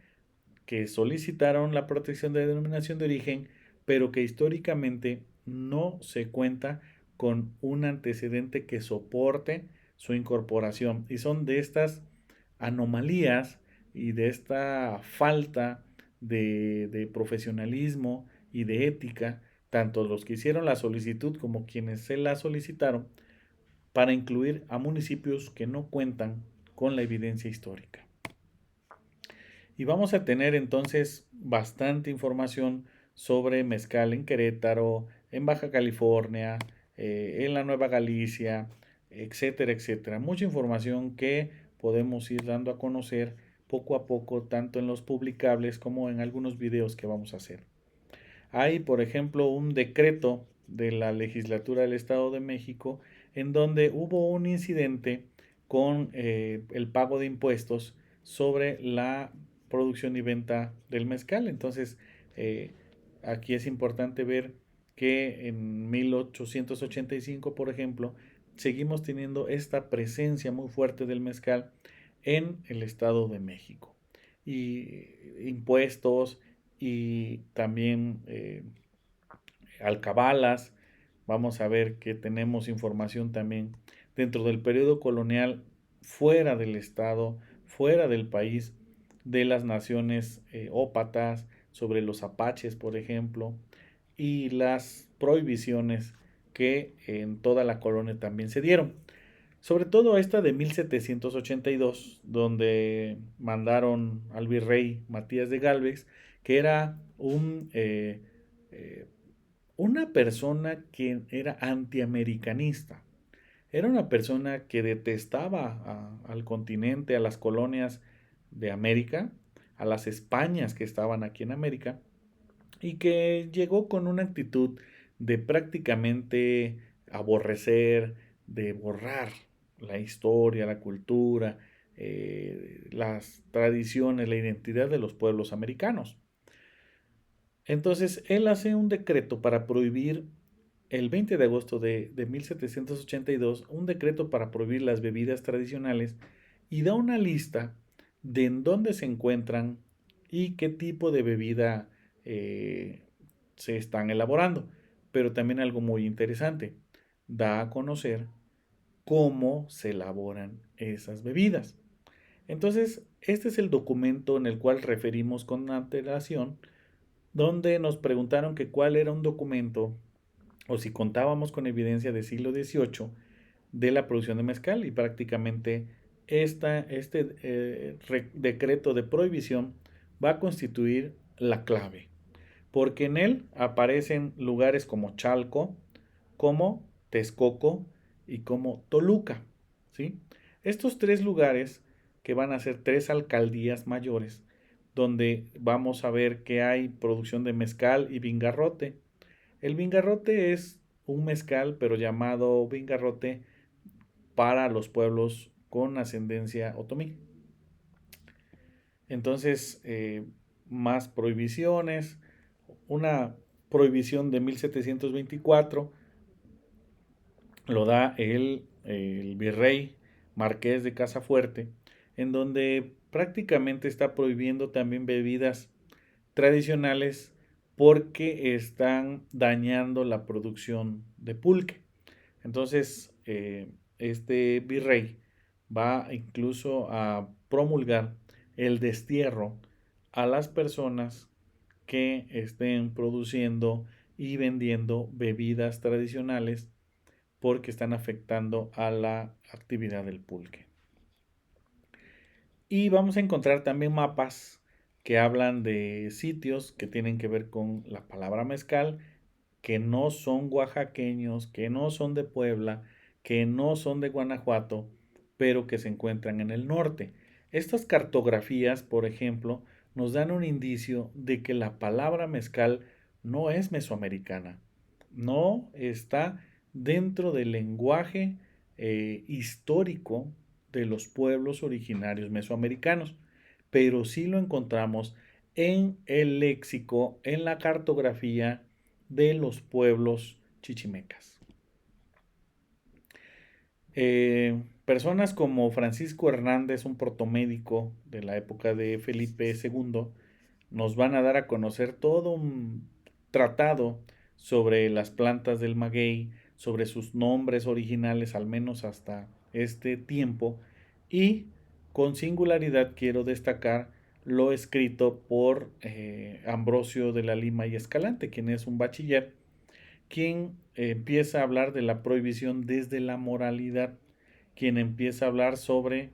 que solicitaron la protección de denominación de origen, pero que históricamente no se cuenta con un antecedente que soporte su incorporación. Y son de estas anomalías y de esta falta de profesionalismo y de ética, tanto los que hicieron la solicitud como quienes se la solicitaron, para incluir a municipios que no cuentan con la evidencia histórica. Y vamos a tener entonces bastante información sobre mezcal en Querétaro, en Baja California, en la Nueva Galicia, etcétera, etcétera. Mucha información que podemos ir dando a conocer poco a poco, tanto en los publicables como en algunos videos que vamos a hacer. Hay, por ejemplo, un decreto de la legislatura del Estado de México en donde hubo un incidente con el pago de impuestos sobre la producción y venta del mezcal. Entonces, aquí es importante ver que en 1885, por ejemplo, seguimos teniendo esta presencia muy fuerte del mezcal en el Estado de México. Y impuestos y también alcabalas. Vamos a ver que tenemos información también dentro del periodo colonial, fuera del estado, fuera del país, de las naciones ópatas, sobre los apaches, por ejemplo, y las prohibiciones que en toda la colonia también se dieron. Sobre todo esta de 1782, donde mandaron al virrey Matías de Galvez, que era eh, una persona que era antiamericanista. Era una persona que detestaba al continente, a las colonias de América, a las Españas que estaban aquí en América, y que llegó con una actitud de prácticamente aborrecer, de borrar la historia, la cultura, las tradiciones, la identidad de los pueblos americanos. Entonces, él hace un decreto para prohibir, el 20 de agosto de 1782, un decreto para prohibir las bebidas tradicionales y da una lista de en dónde se encuentran y qué tipo de bebida se están elaborando. Pero también algo muy interesante, da a conocer cómo se elaboran esas bebidas. Entonces, este es el documento en el cual referimos con antelación, donde nos preguntaron que cuál era un documento o si contábamos con evidencia del siglo XVIII de la producción de mezcal, y prácticamente este decreto de prohibición va a constituir la clave, porque en él aparecen lugares como Chalco, como Texcoco y como Toluca, ¿sí? Estos tres lugares, que van a ser tres alcaldías mayores, donde vamos a ver que hay producción de mezcal y vingarrote. El vingarrote es un mezcal, pero llamado vingarrote para los pueblos con ascendencia otomí. Entonces, más prohibiciones, una prohibición de 1724 lo da el virrey Marqués de Casafuerte, en donde prácticamente está prohibiendo también bebidas tradicionales porque están dañando la producción de pulque. Entonces, este virrey va incluso a promulgar el destierro a las personas que estén produciendo y vendiendo bebidas tradicionales porque están afectando a la actividad del pulque. Y vamos a encontrar también mapas que hablan de sitios que tienen que ver con la palabra mezcal, que no son oaxaqueños, que no son de Puebla, que no son de Guanajuato, pero que se encuentran en el norte. Estas cartografías, por ejemplo, nos dan un indicio de que la palabra mezcal no es mesoamericana, no está dentro del lenguaje histórico de los pueblos originarios mesoamericanos, pero sí lo encontramos en el léxico, en la cartografía de los pueblos chichimecas. Personas como Francisco Hernández, un protomédico de la época de Felipe II, nos van a dar a conocer todo un tratado sobre las plantas del maguey, sobre sus nombres originales, al menos hasta este tiempo, y con singularidad quiero destacar lo escrito por Ambrosio de la Lima y Escalante, quien es un bachiller, quien empieza a hablar de la prohibición desde la moralidad, quien empieza a hablar sobre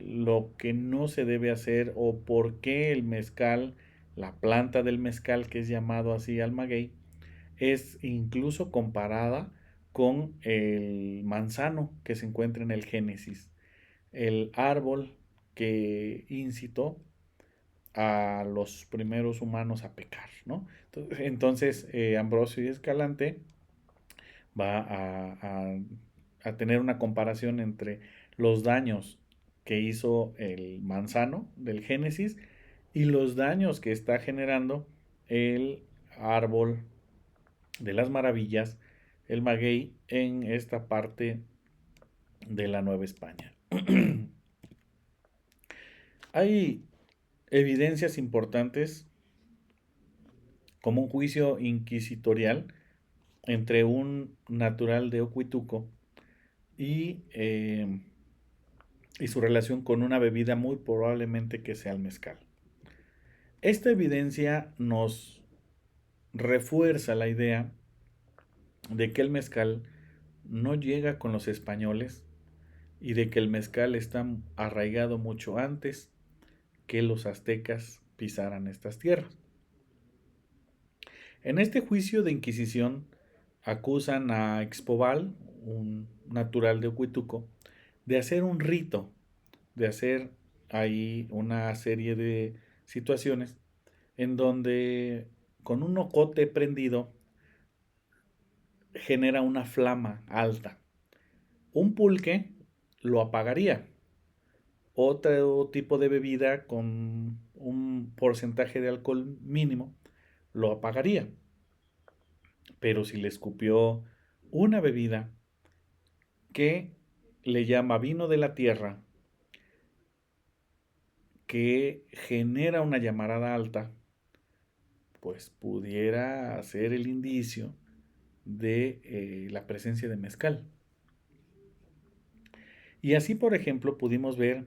lo que no se debe hacer o por qué el mezcal, la planta del mezcal, que es llamado así al maguey, es incluso comparada con el manzano que se encuentra en el Génesis, el árbol que incitó a los primeros humanos a pecar, ¿no? Entonces, Ambrosio y Escalante va a tener una comparación entre los daños que hizo el manzano del Génesis y los daños que está generando el árbol de las maravillas, el maguey, en esta parte de la Nueva España. Hay evidencias importantes como un juicio inquisitorial entre un natural de Ocuituco y, eh, y su relación con una bebida muy probablemente que sea el mezcal. Esta evidencia nos refuerza la idea de que el mezcal no llega con los españoles y de que el mezcal está arraigado mucho antes que los aztecas pisaran estas tierras. En este juicio de Inquisición acusan a Expobal, un natural de Huituco, de hacer un rito, de hacer ahí una serie de situaciones en donde con un ocote prendido genera una flama alta. Un pulque lo apagaría, otro tipo de bebida con un porcentaje de alcohol mínimo, lo apagaría. Pero si le escupió una bebida que le llama vino de la tierra, que genera una llamarada alta, pues pudiera ser el indicio de la presencia de mezcal. Y así, por ejemplo, pudimos ver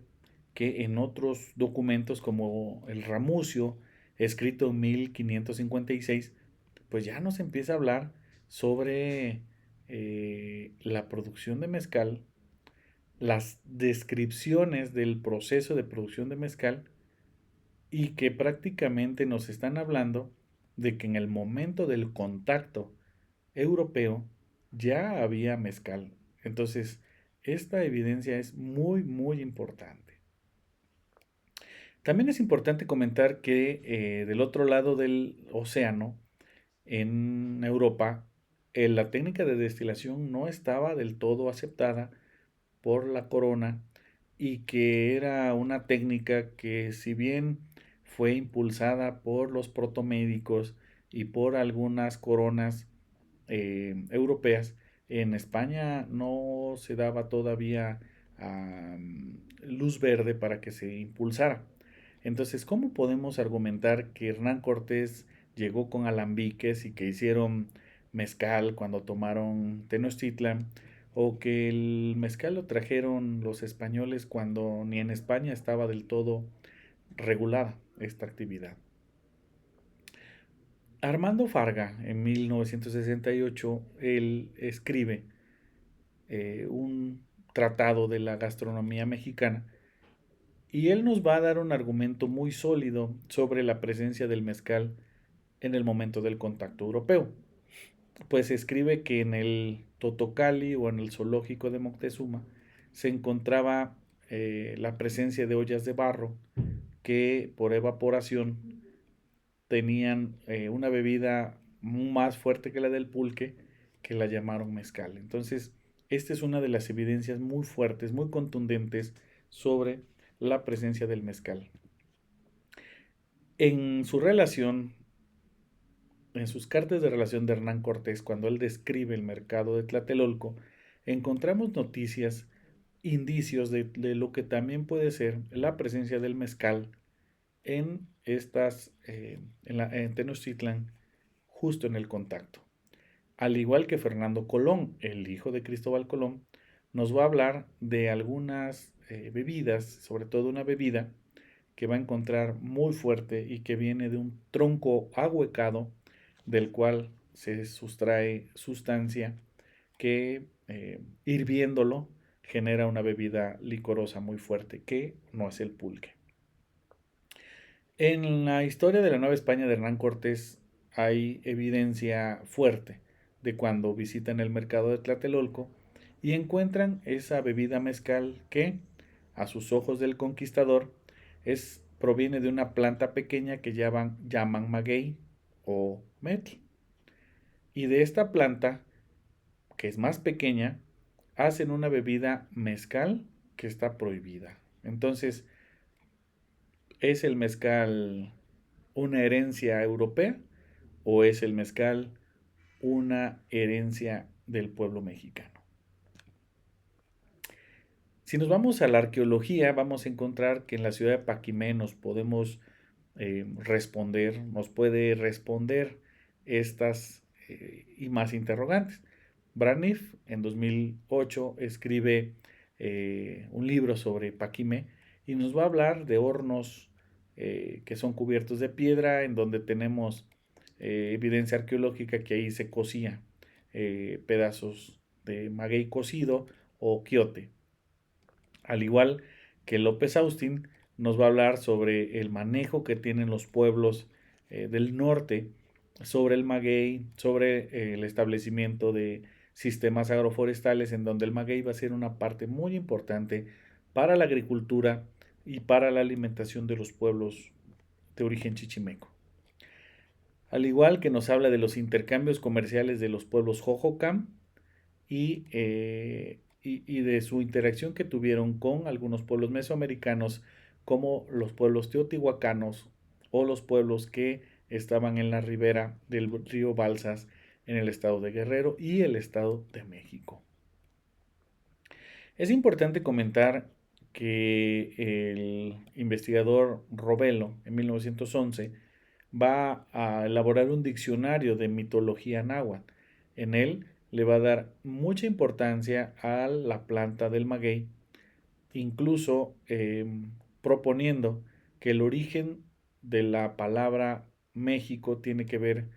que en otros documentos como el Ramucio, escrito en 1556, pues ya nos empieza a hablar sobre la producción de mezcal, las descripciones del proceso de producción de mezcal y que prácticamente nos están hablando de que en el momento del contacto europeo ya había mezcal. Entonces, esta evidencia es muy, muy importante. También es importante comentar que del otro lado del océano, en Europa, la técnica de destilación no estaba del todo aceptada por la corona y que era una técnica que si bien fue impulsada por los protomédicos y por algunas coronas europeas, en España no se daba todavía luz verde para que se impulsara. Entonces, ¿cómo podemos argumentar que Hernán Cortés llegó con alambiques y que hicieron mezcal cuando tomaron Tenochtitlan? O que el mezcal lo trajeron los españoles cuando ni en España estaba del todo regulada esta actividad. Armando Farga, en 1968, él escribe un tratado de la gastronomía mexicana y él nos va a dar un argumento muy sólido sobre la presencia del mezcal en el momento del contacto europeo. Pues escribe que en el Totocali o en el zoológico de Moctezuma se encontraba la presencia de ollas de barro que por evaporación tenían una bebida más fuerte que la del pulque, que la llamaron mezcal. Entonces, esta es una de las evidencias muy fuertes, muy contundentes sobre la presencia del mezcal. En su relación, en sus cartas de relación de Hernán Cortés, cuando él describe el mercado de Tlatelolco, encontramos noticias, indicios de lo que también puede ser la presencia del mezcal en en Tenochtitlan, justo en el contacto. Al igual que Fernando Colón, el hijo de Cristóbal Colón, nos va a hablar de algunas bebidas, sobre todo una bebida que va a encontrar muy fuerte y que viene de un tronco ahuecado del cual se sustrae sustancia que hirviéndolo genera una bebida licorosa muy fuerte que no es el pulque. En la historia de la Nueva España de Hernán Cortés hay evidencia fuerte de cuando visitan el mercado de Tlatelolco y encuentran esa bebida mezcal que, a sus ojos del conquistador, proviene de una planta pequeña que llaman maguey o metl. Y de esta planta, que es más pequeña, hacen una bebida mezcal que está prohibida. Entonces, ¿es el mezcal una herencia europea o es el mezcal una herencia del pueblo mexicano? Si nos vamos a la arqueología, vamos a encontrar que en la ciudad de Paquimé nos podemos nos puede responder estas y más interrogantes. Braniff en 2008 escribe un libro sobre Paquimé y nos va a hablar de hornos que son cubiertos de piedra, en donde tenemos evidencia arqueológica que ahí se cocía pedazos de maguey cocido o quiote. Al igual que López Austin nos va a hablar sobre el manejo que tienen los pueblos del norte sobre el maguey, sobre el establecimiento de sistemas agroforestales en donde el maguey va a ser una parte muy importante para la agricultura y para la alimentación de los pueblos de origen chichimeco. Al igual que nos habla de los intercambios comerciales de los pueblos Hohokam y y de su interacción que tuvieron con algunos pueblos mesoamericanos, como los pueblos teotihuacanos o los pueblos que estaban en la ribera del río Balsas en el estado de Guerrero y el estado de México. Es importante comentar que el investigador Robelo en 1911 va a elaborar un diccionario de mitología náhuatl. En él le va a dar mucha importancia a la planta del maguey, incluso proponiendo que el origen de la palabra México tiene que ver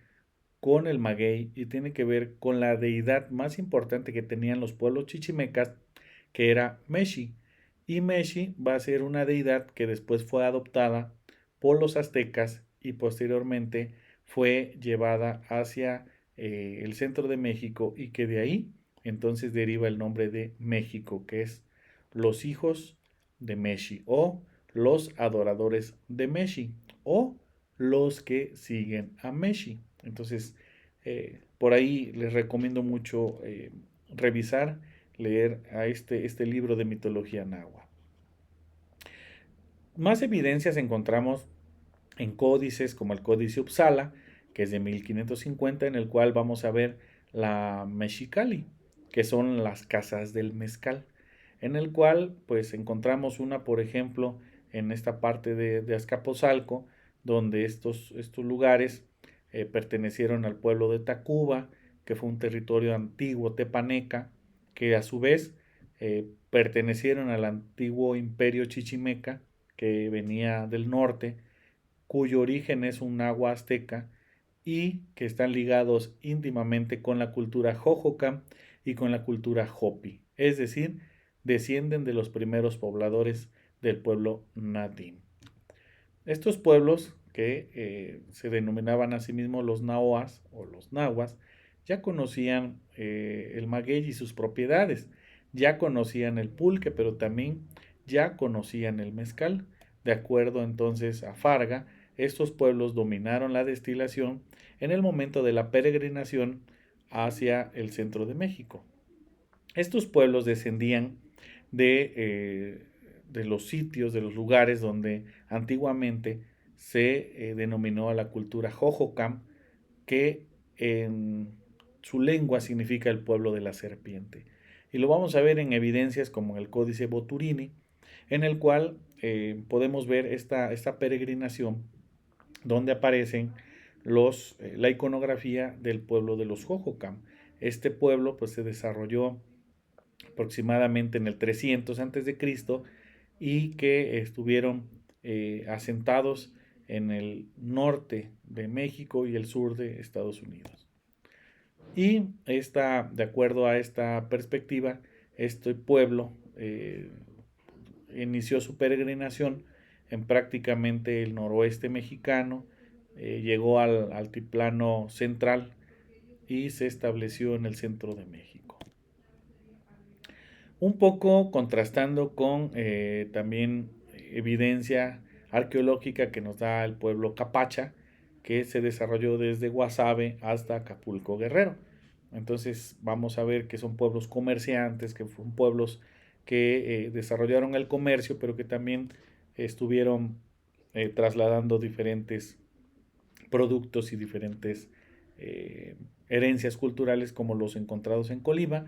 con el maguey y tiene que ver con la deidad más importante que tenían los pueblos chichimecas, que era Meshi. Y Meshi va a ser una deidad que después fue adoptada por los aztecas y posteriormente fue llevada hacia el centro de México, y que de ahí entonces deriva el nombre de México, que es los hijos de Meshi o los adoradores de Meshi o los que siguen a Meshi. Entonces, por ahí les recomiendo mucho revisar, leer a este libro de mitología náhuatl. Más evidencias encontramos en códices como el Códice Uppsala, que es de 1550, en el cual vamos a ver la Mexicali, que son las casas del mezcal, en el cual pues encontramos una, por ejemplo, en esta parte de Azcapotzalco, donde estos lugares pertenecieron al pueblo de Tacuba, que fue un territorio antiguo tepaneca, que a su vez pertenecieron al antiguo imperio chichimeca, que venía del norte, cuyo origen es un agua azteca y que están ligados íntimamente con la cultura jojoca y con la cultura hopi, es decir, descienden de los primeros pobladores del pueblo natín. Estos pueblos, que se denominaban a sí mismos los naoas o los nahuas, ya conocían el maguey y sus propiedades, ya conocían el pulque, pero también ya conocían el mezcal. De acuerdo entonces a Farga, estos pueblos dominaron la destilación en el momento de la peregrinación hacia el centro de México. Estos pueblos descendían de los sitios, de los lugares donde antiguamente se denominó a la cultura Jojocam, que en su lengua significa el pueblo de la serpiente. Y lo vamos a ver en evidencias como el Códice Boturini, en el cual podemos ver esta peregrinación donde aparecen la iconografía del pueblo de los Jojocam. Este pueblo pues se desarrolló aproximadamente en el 300 a.C. y que estuvieron asentados en el norte de México y el sur de Estados Unidos. Y de acuerdo a esta perspectiva, este pueblo inició su peregrinación en prácticamente el noroeste mexicano, llegó al altiplano central y se estableció en el centro de México. Un poco contrastando con también evidencia arqueológica que nos da el pueblo Capacha, que se desarrolló desde Guasave hasta Acapulco Guerrero. Entonces vamos a ver que son pueblos comerciantes, que son pueblos que desarrollaron el comercio, pero que también estuvieron trasladando diferentes productos y diferentes eh, herencias culturales, como los encontrados en Colima,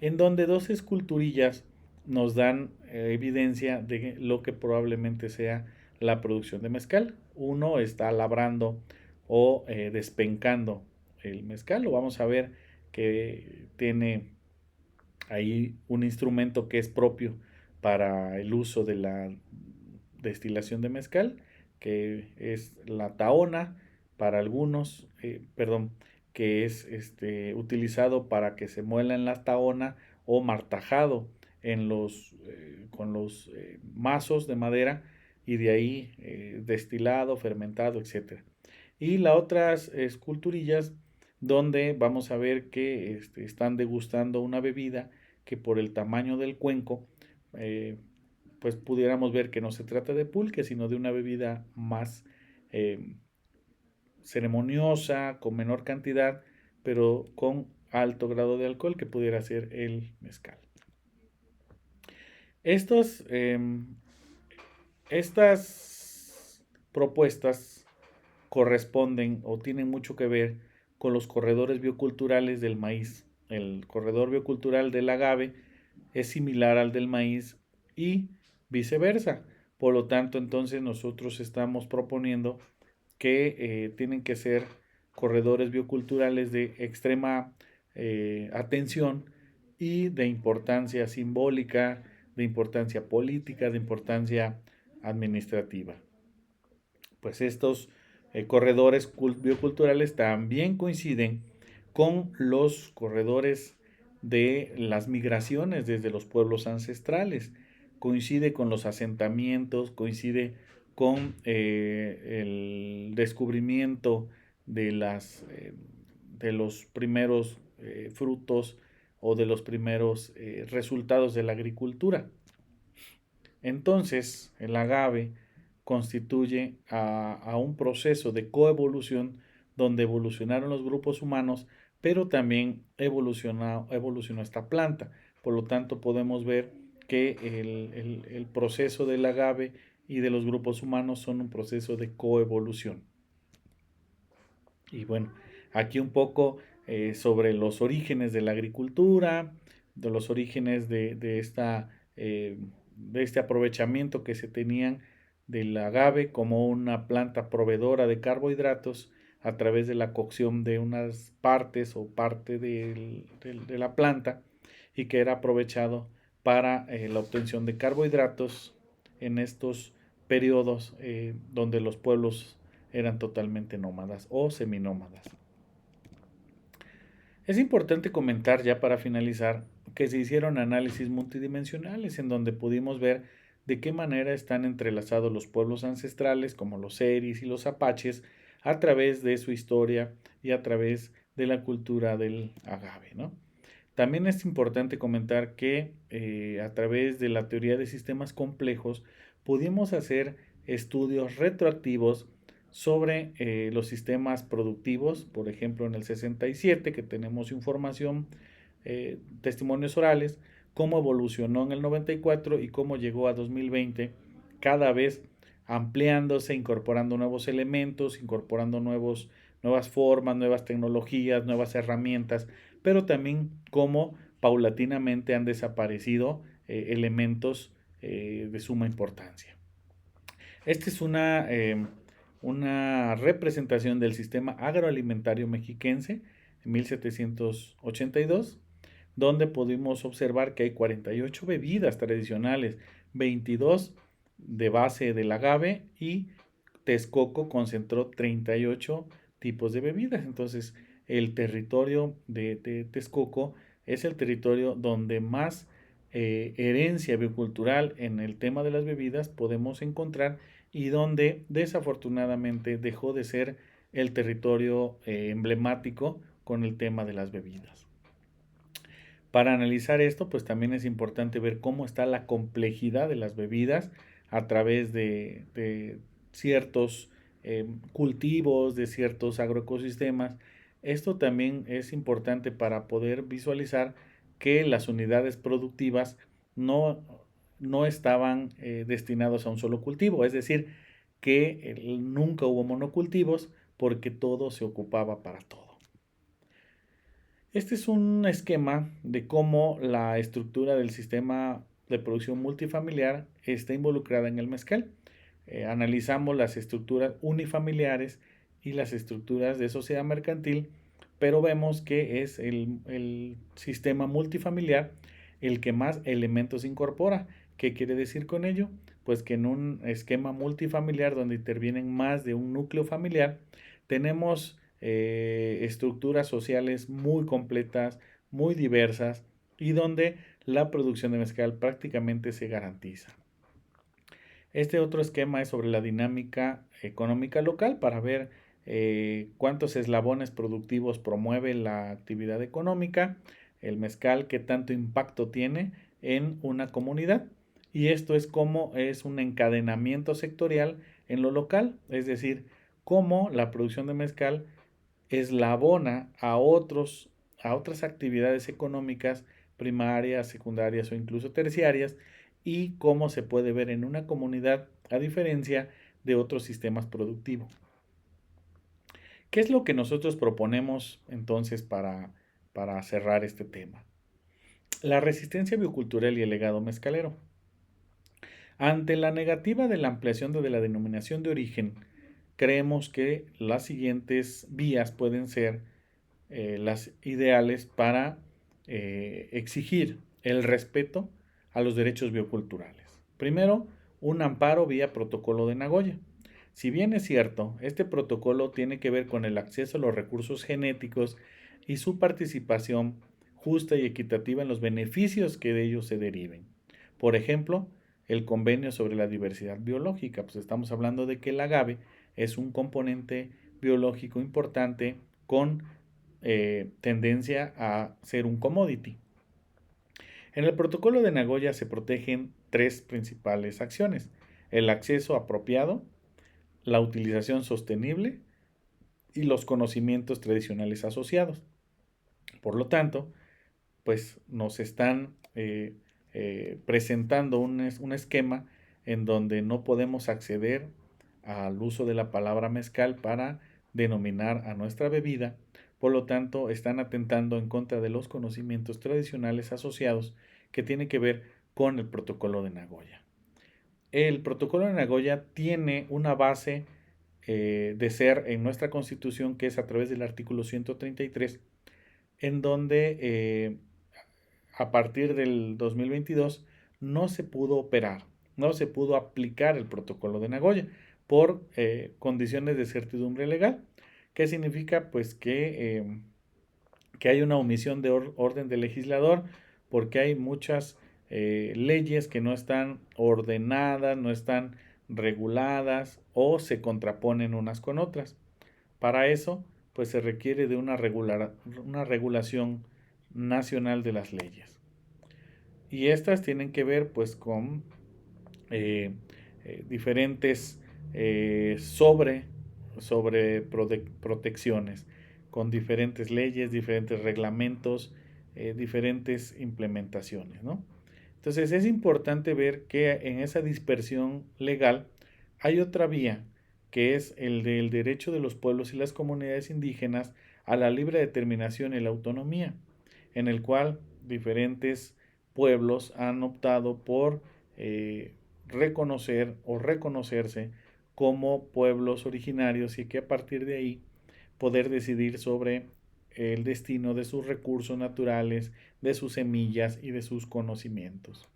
en donde dos esculturillas nos dan evidencia de lo que probablemente sea la producción de mezcal. Uno está labrando o despencando el mezcal, lo vamos a ver que tiene ahí un instrumento que es propio para el uso de la destilación de mezcal, que es la tahona para algunos, perdón, que es utilizado para que se muela en la tahona, o martajado con los mazos de madera, y de ahí destilado, fermentado, etc. Y las otras esculturillas donde vamos a ver que están degustando una bebida que por el tamaño del cuenco pues pudiéramos ver que no se trata de pulque, sino de una bebida más eh, ceremoniosa, con menor cantidad, pero con alto grado de alcohol, que pudiera ser el mezcal. Estos, estas propuestas corresponden o tienen mucho que ver con los corredores bioculturales del maíz. El corredor biocultural del agave es similar al del maíz y viceversa. Por lo tanto, entonces nosotros estamos proponiendo que tienen que ser corredores bioculturales de extrema atención y de importancia simbólica, de importancia política, de importancia administrativa. Pues estos corredores bioculturales también coinciden con los corredores de las migraciones desde los pueblos ancestrales, coincide con los asentamientos, coincide con el descubrimiento de, de los primeros frutos o de los primeros resultados de la agricultura. Entonces, el agave constituye a un proceso de coevolución donde evolucionaron los grupos humanos, pero también evolucionó esta planta. Por lo tanto, podemos ver que el proceso del agave y de los grupos humanos son un proceso de coevolución. Y bueno, aquí un poco sobre los orígenes de la agricultura, de los orígenes de este aprovechamiento que se tenían del agave como una planta proveedora de carbohidratos a través de la cocción de unas partes o parte de la planta y que era aprovechado para la obtención de carbohidratos en estos periodos donde los pueblos eran totalmente nómadas o seminómadas. Es importante comentar ya para finalizar que se hicieron análisis multidimensionales en donde pudimos ver de qué manera están entrelazados los pueblos ancestrales como los seris y los apaches a través de su historia y a través de la cultura del agave, ¿no? También es importante comentar que a través de la teoría de sistemas complejos pudimos hacer estudios retroactivos sobre los sistemas productivos, por ejemplo en el 67 que tenemos información, testimonios orales, cómo evolucionó en el 94 y cómo llegó a 2020, cada vez ampliándose, incorporando nuevos elementos, incorporando nuevas formas, nuevas tecnologías, nuevas herramientas, pero también cómo paulatinamente han desaparecido elementos de suma importancia. Esta es una representación del sistema agroalimentario mexiquense en 1782, donde pudimos observar que hay 48 bebidas tradicionales, 22 de base del agave y Texcoco concentró 38 tipos de bebidas. Entonces, el territorio de Texcoco es el territorio donde más herencia biocultural en el tema de las bebidas podemos encontrar y donde desafortunadamente dejó de ser el territorio emblemático con el tema de las bebidas. Para analizar esto, pues también es importante ver cómo está la complejidad de las bebidas a través de ciertos cultivos, de ciertos agroecosistemas. Esto también es importante para poder visualizar que las unidades productivas no, no estaban destinados a un solo cultivo, es decir, que nunca hubo monocultivos porque todo se ocupaba para todo. Este es un esquema de cómo la estructura del sistema de producción multifamiliar está involucrada en el mezcal. Analizamos las estructuras unifamiliares y las estructuras de sociedad mercantil, pero vemos que es el sistema multifamiliar el que más elementos incorpora. ¿Qué quiere decir con ello? Pues que en un esquema multifamiliar donde intervienen más de un núcleo familiar, tenemos estructuras sociales muy completas, muy diversas y donde la producción de mezcal prácticamente se garantiza. Este otro esquema es sobre la dinámica económica local para ver cuántos eslabones productivos promueve la actividad económica, el mezcal, qué tanto impacto tiene en una comunidad. Y esto es como es un encadenamiento sectorial en lo local, es decir, cómo la producción de mezcal eslabona a otras actividades económicas primarias, secundarias o incluso terciarias y cómo se puede ver en una comunidad a diferencia de otros sistemas productivos. ¿Qué es lo que nosotros proponemos entonces para cerrar este tema? La resistencia biocultural y el legado mezcalero. Ante la negativa de la ampliación de la denominación de origen, creemos que las siguientes vías pueden ser las ideales para exigir el respeto a los derechos bioculturales. Primero, un amparo vía protocolo de Nagoya. Si bien es cierto, este protocolo tiene que ver con el acceso a los recursos genéticos y su participación justa y equitativa en los beneficios que de ellos se deriven. Por ejemplo, el convenio sobre la diversidad biológica, pues estamos hablando de que el agave es un componente biológico importante con tendencia a ser un commodity. En el protocolo de Nagoya se protegen tres principales acciones: el acceso apropiado, la utilización sostenible y los conocimientos tradicionales asociados. Por lo tanto, pues nos están presentando un esquema en donde no podemos acceder al uso de la palabra mezcal para denominar a nuestra bebida. Por lo tanto, están atentando en contra de los conocimientos tradicionales asociados que tiene que ver con el protocolo de Nagoya. El protocolo de Nagoya tiene una base de ser en nuestra constitución, que es a través del artículo 133, en donde a partir del 2022 no se pudo operar, no se pudo aplicar el protocolo de Nagoya por condiciones de certidumbre legal. ¿Qué significa? Pues que hay una omisión de orden del legislador, porque hay muchas leyes que no están ordenadas, no están reguladas o se contraponen unas con otras. Para eso, pues se requiere de una regulación nacional de las leyes. Y estas tienen que ver pues con diferentes sobre protecciones, con diferentes leyes, diferentes reglamentos, diferentes implementaciones, ¿no? Entonces es importante ver que en esa dispersión legal hay otra vía, que es el del derecho de los pueblos y las comunidades indígenas a la libre determinación y la autonomía, en el cual diferentes pueblos han optado por reconocer o reconocerse como pueblos originarios y que a partir de ahí poder decidir sobre el destino de sus recursos naturales, de sus semillas y de sus conocimientos.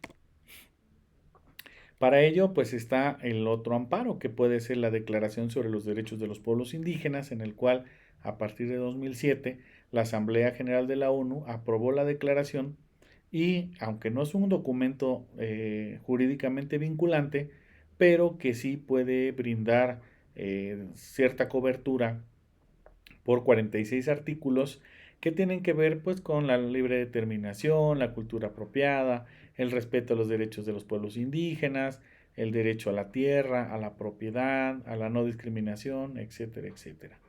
Para ello, pues está el otro amparo, que puede ser la Declaración sobre los Derechos de los Pueblos Indígenas, en el cual, a partir de 2007, la Asamblea General de la ONU aprobó la declaración y, aunque no es un documento jurídicamente vinculante, pero que sí puede brindar cierta cobertura por 46 artículos que tienen que ver pues con la libre determinación, la cultura apropiada, el respeto a los derechos de los pueblos indígenas, el derecho a la tierra, a la propiedad, a la no discriminación, etcétera, etcétera.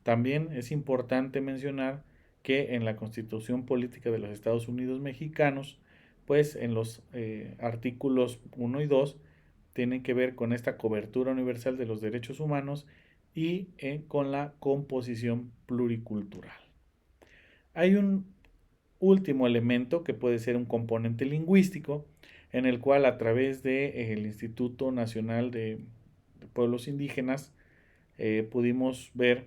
También es importante mencionar que en la Constitución Política de los Estados Unidos Mexicanos, pues en los artículos 1 y 2 tienen que ver con esta cobertura universal de los derechos humanos y con la composición pluricultural. Hay un último elemento que puede ser un componente lingüístico, en el cual a través del Instituto Nacional de Pueblos Indígenas pudimos ver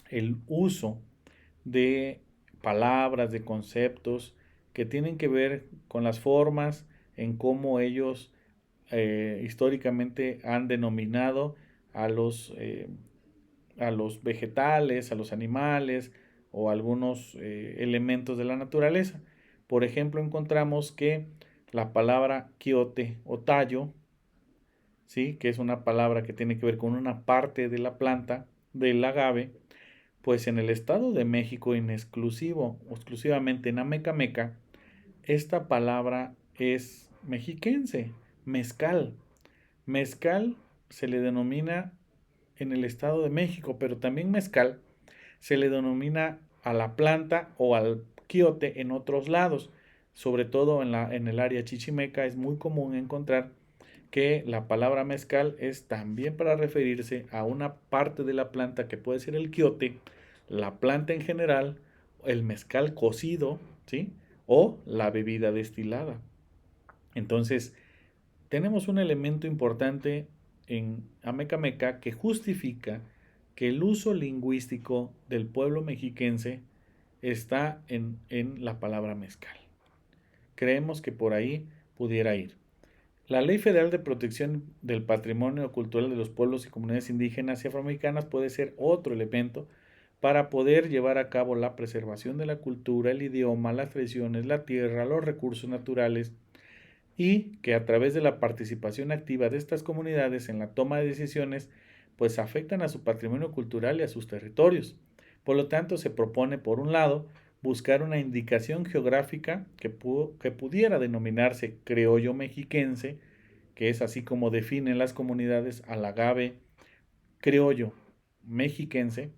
el uso de palabras, de conceptos que tienen que ver con las formas en cómo ellos históricamente han denominado a a los vegetales, a los animales o algunos elementos de la naturaleza. Por ejemplo, encontramos que la palabra quiote o tallo, ¿sí?, que es una palabra que tiene que ver con una parte de la planta del agave, pues en el Estado de México, exclusivamente en Amecameca, esta palabra es mexiquense, mezcal. Mezcal se le denomina en el Estado de México, pero también mezcal se le denomina a la planta o al quiote en otros lados. sobre todo en el área chichimeca, es muy común encontrar que la palabra mezcal es también para referirse a una parte de la planta que puede ser el quiote, la planta en general, el mezcal cocido, ¿sí? O la bebida destilada. Entonces, tenemos un elemento importante en Amecameca que justifica que el uso lingüístico del pueblo mexiquense está en la palabra mezcal. Creemos que por ahí pudiera ir. La Ley Federal de Protección del Patrimonio Cultural de los Pueblos y Comunidades Indígenas y Afroamericanas puede ser otro elemento para poder llevar a cabo la preservación de la cultura, el idioma, las tradiciones, la tierra, los recursos naturales, y que a través de la participación activa de estas comunidades en la toma de decisiones, pues afectan a su patrimonio cultural y a sus territorios. Por lo tanto, se propone, por un lado, buscar una indicación geográfica que pudiera denominarse criollo mexiquense, que es así como definen las comunidades al agave criollo mexiquense,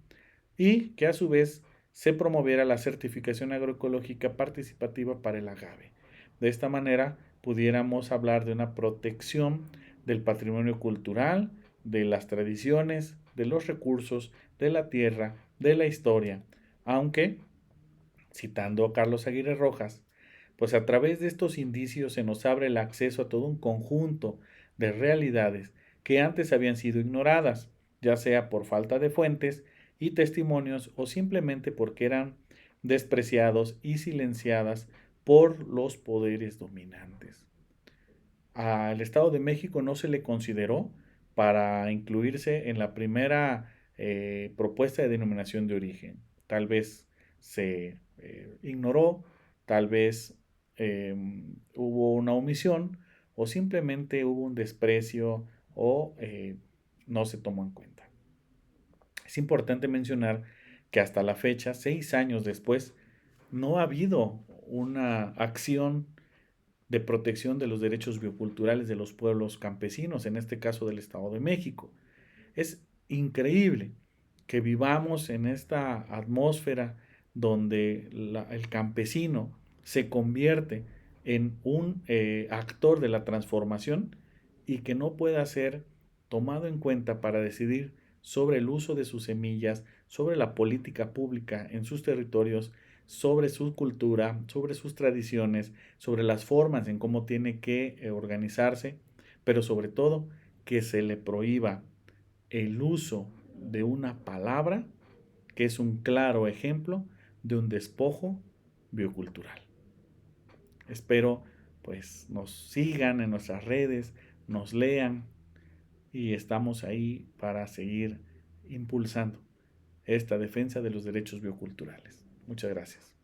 y que a su vez se promoviera la certificación agroecológica participativa para el agave. De esta manera pudiéramos hablar de una protección del patrimonio cultural, de las tradiciones, de los recursos, de la tierra, de la historia, aunque, citando a Carlos Aguirre Rojas, pues a través de estos indicios se nos abre el acceso a todo un conjunto de realidades que antes habían sido ignoradas, ya sea por falta de fuentes y testimonios o simplemente porque eran despreciados y silenciadas por los poderes dominantes. Al Estado de México no se le consideró para incluirse en la primera propuesta de denominación de origen. Tal vez se ignoró, tal vez hubo una omisión o simplemente hubo un desprecio o no se tomó en cuenta. Es importante mencionar que hasta la fecha, 6 años después, no ha habido una acción de protección de los derechos bioculturales de los pueblos campesinos, en este caso del Estado de México. Es increíble que vivamos en esta atmósfera donde el campesino se convierte en un actor de la transformación y que no pueda ser tomado en cuenta para decidir sobre el uso de sus semillas, sobre la política pública en sus territorios, sobre su cultura, sobre sus tradiciones, sobre las formas en cómo tiene que organizarse, pero sobre todo que se le prohíba el uso de una palabra que es un claro ejemplo de un despojo biocultural. Espero pues nos sigan en nuestras redes, nos lean y estamos ahí para seguir impulsando esta defensa de los derechos bioculturales. Muchas gracias.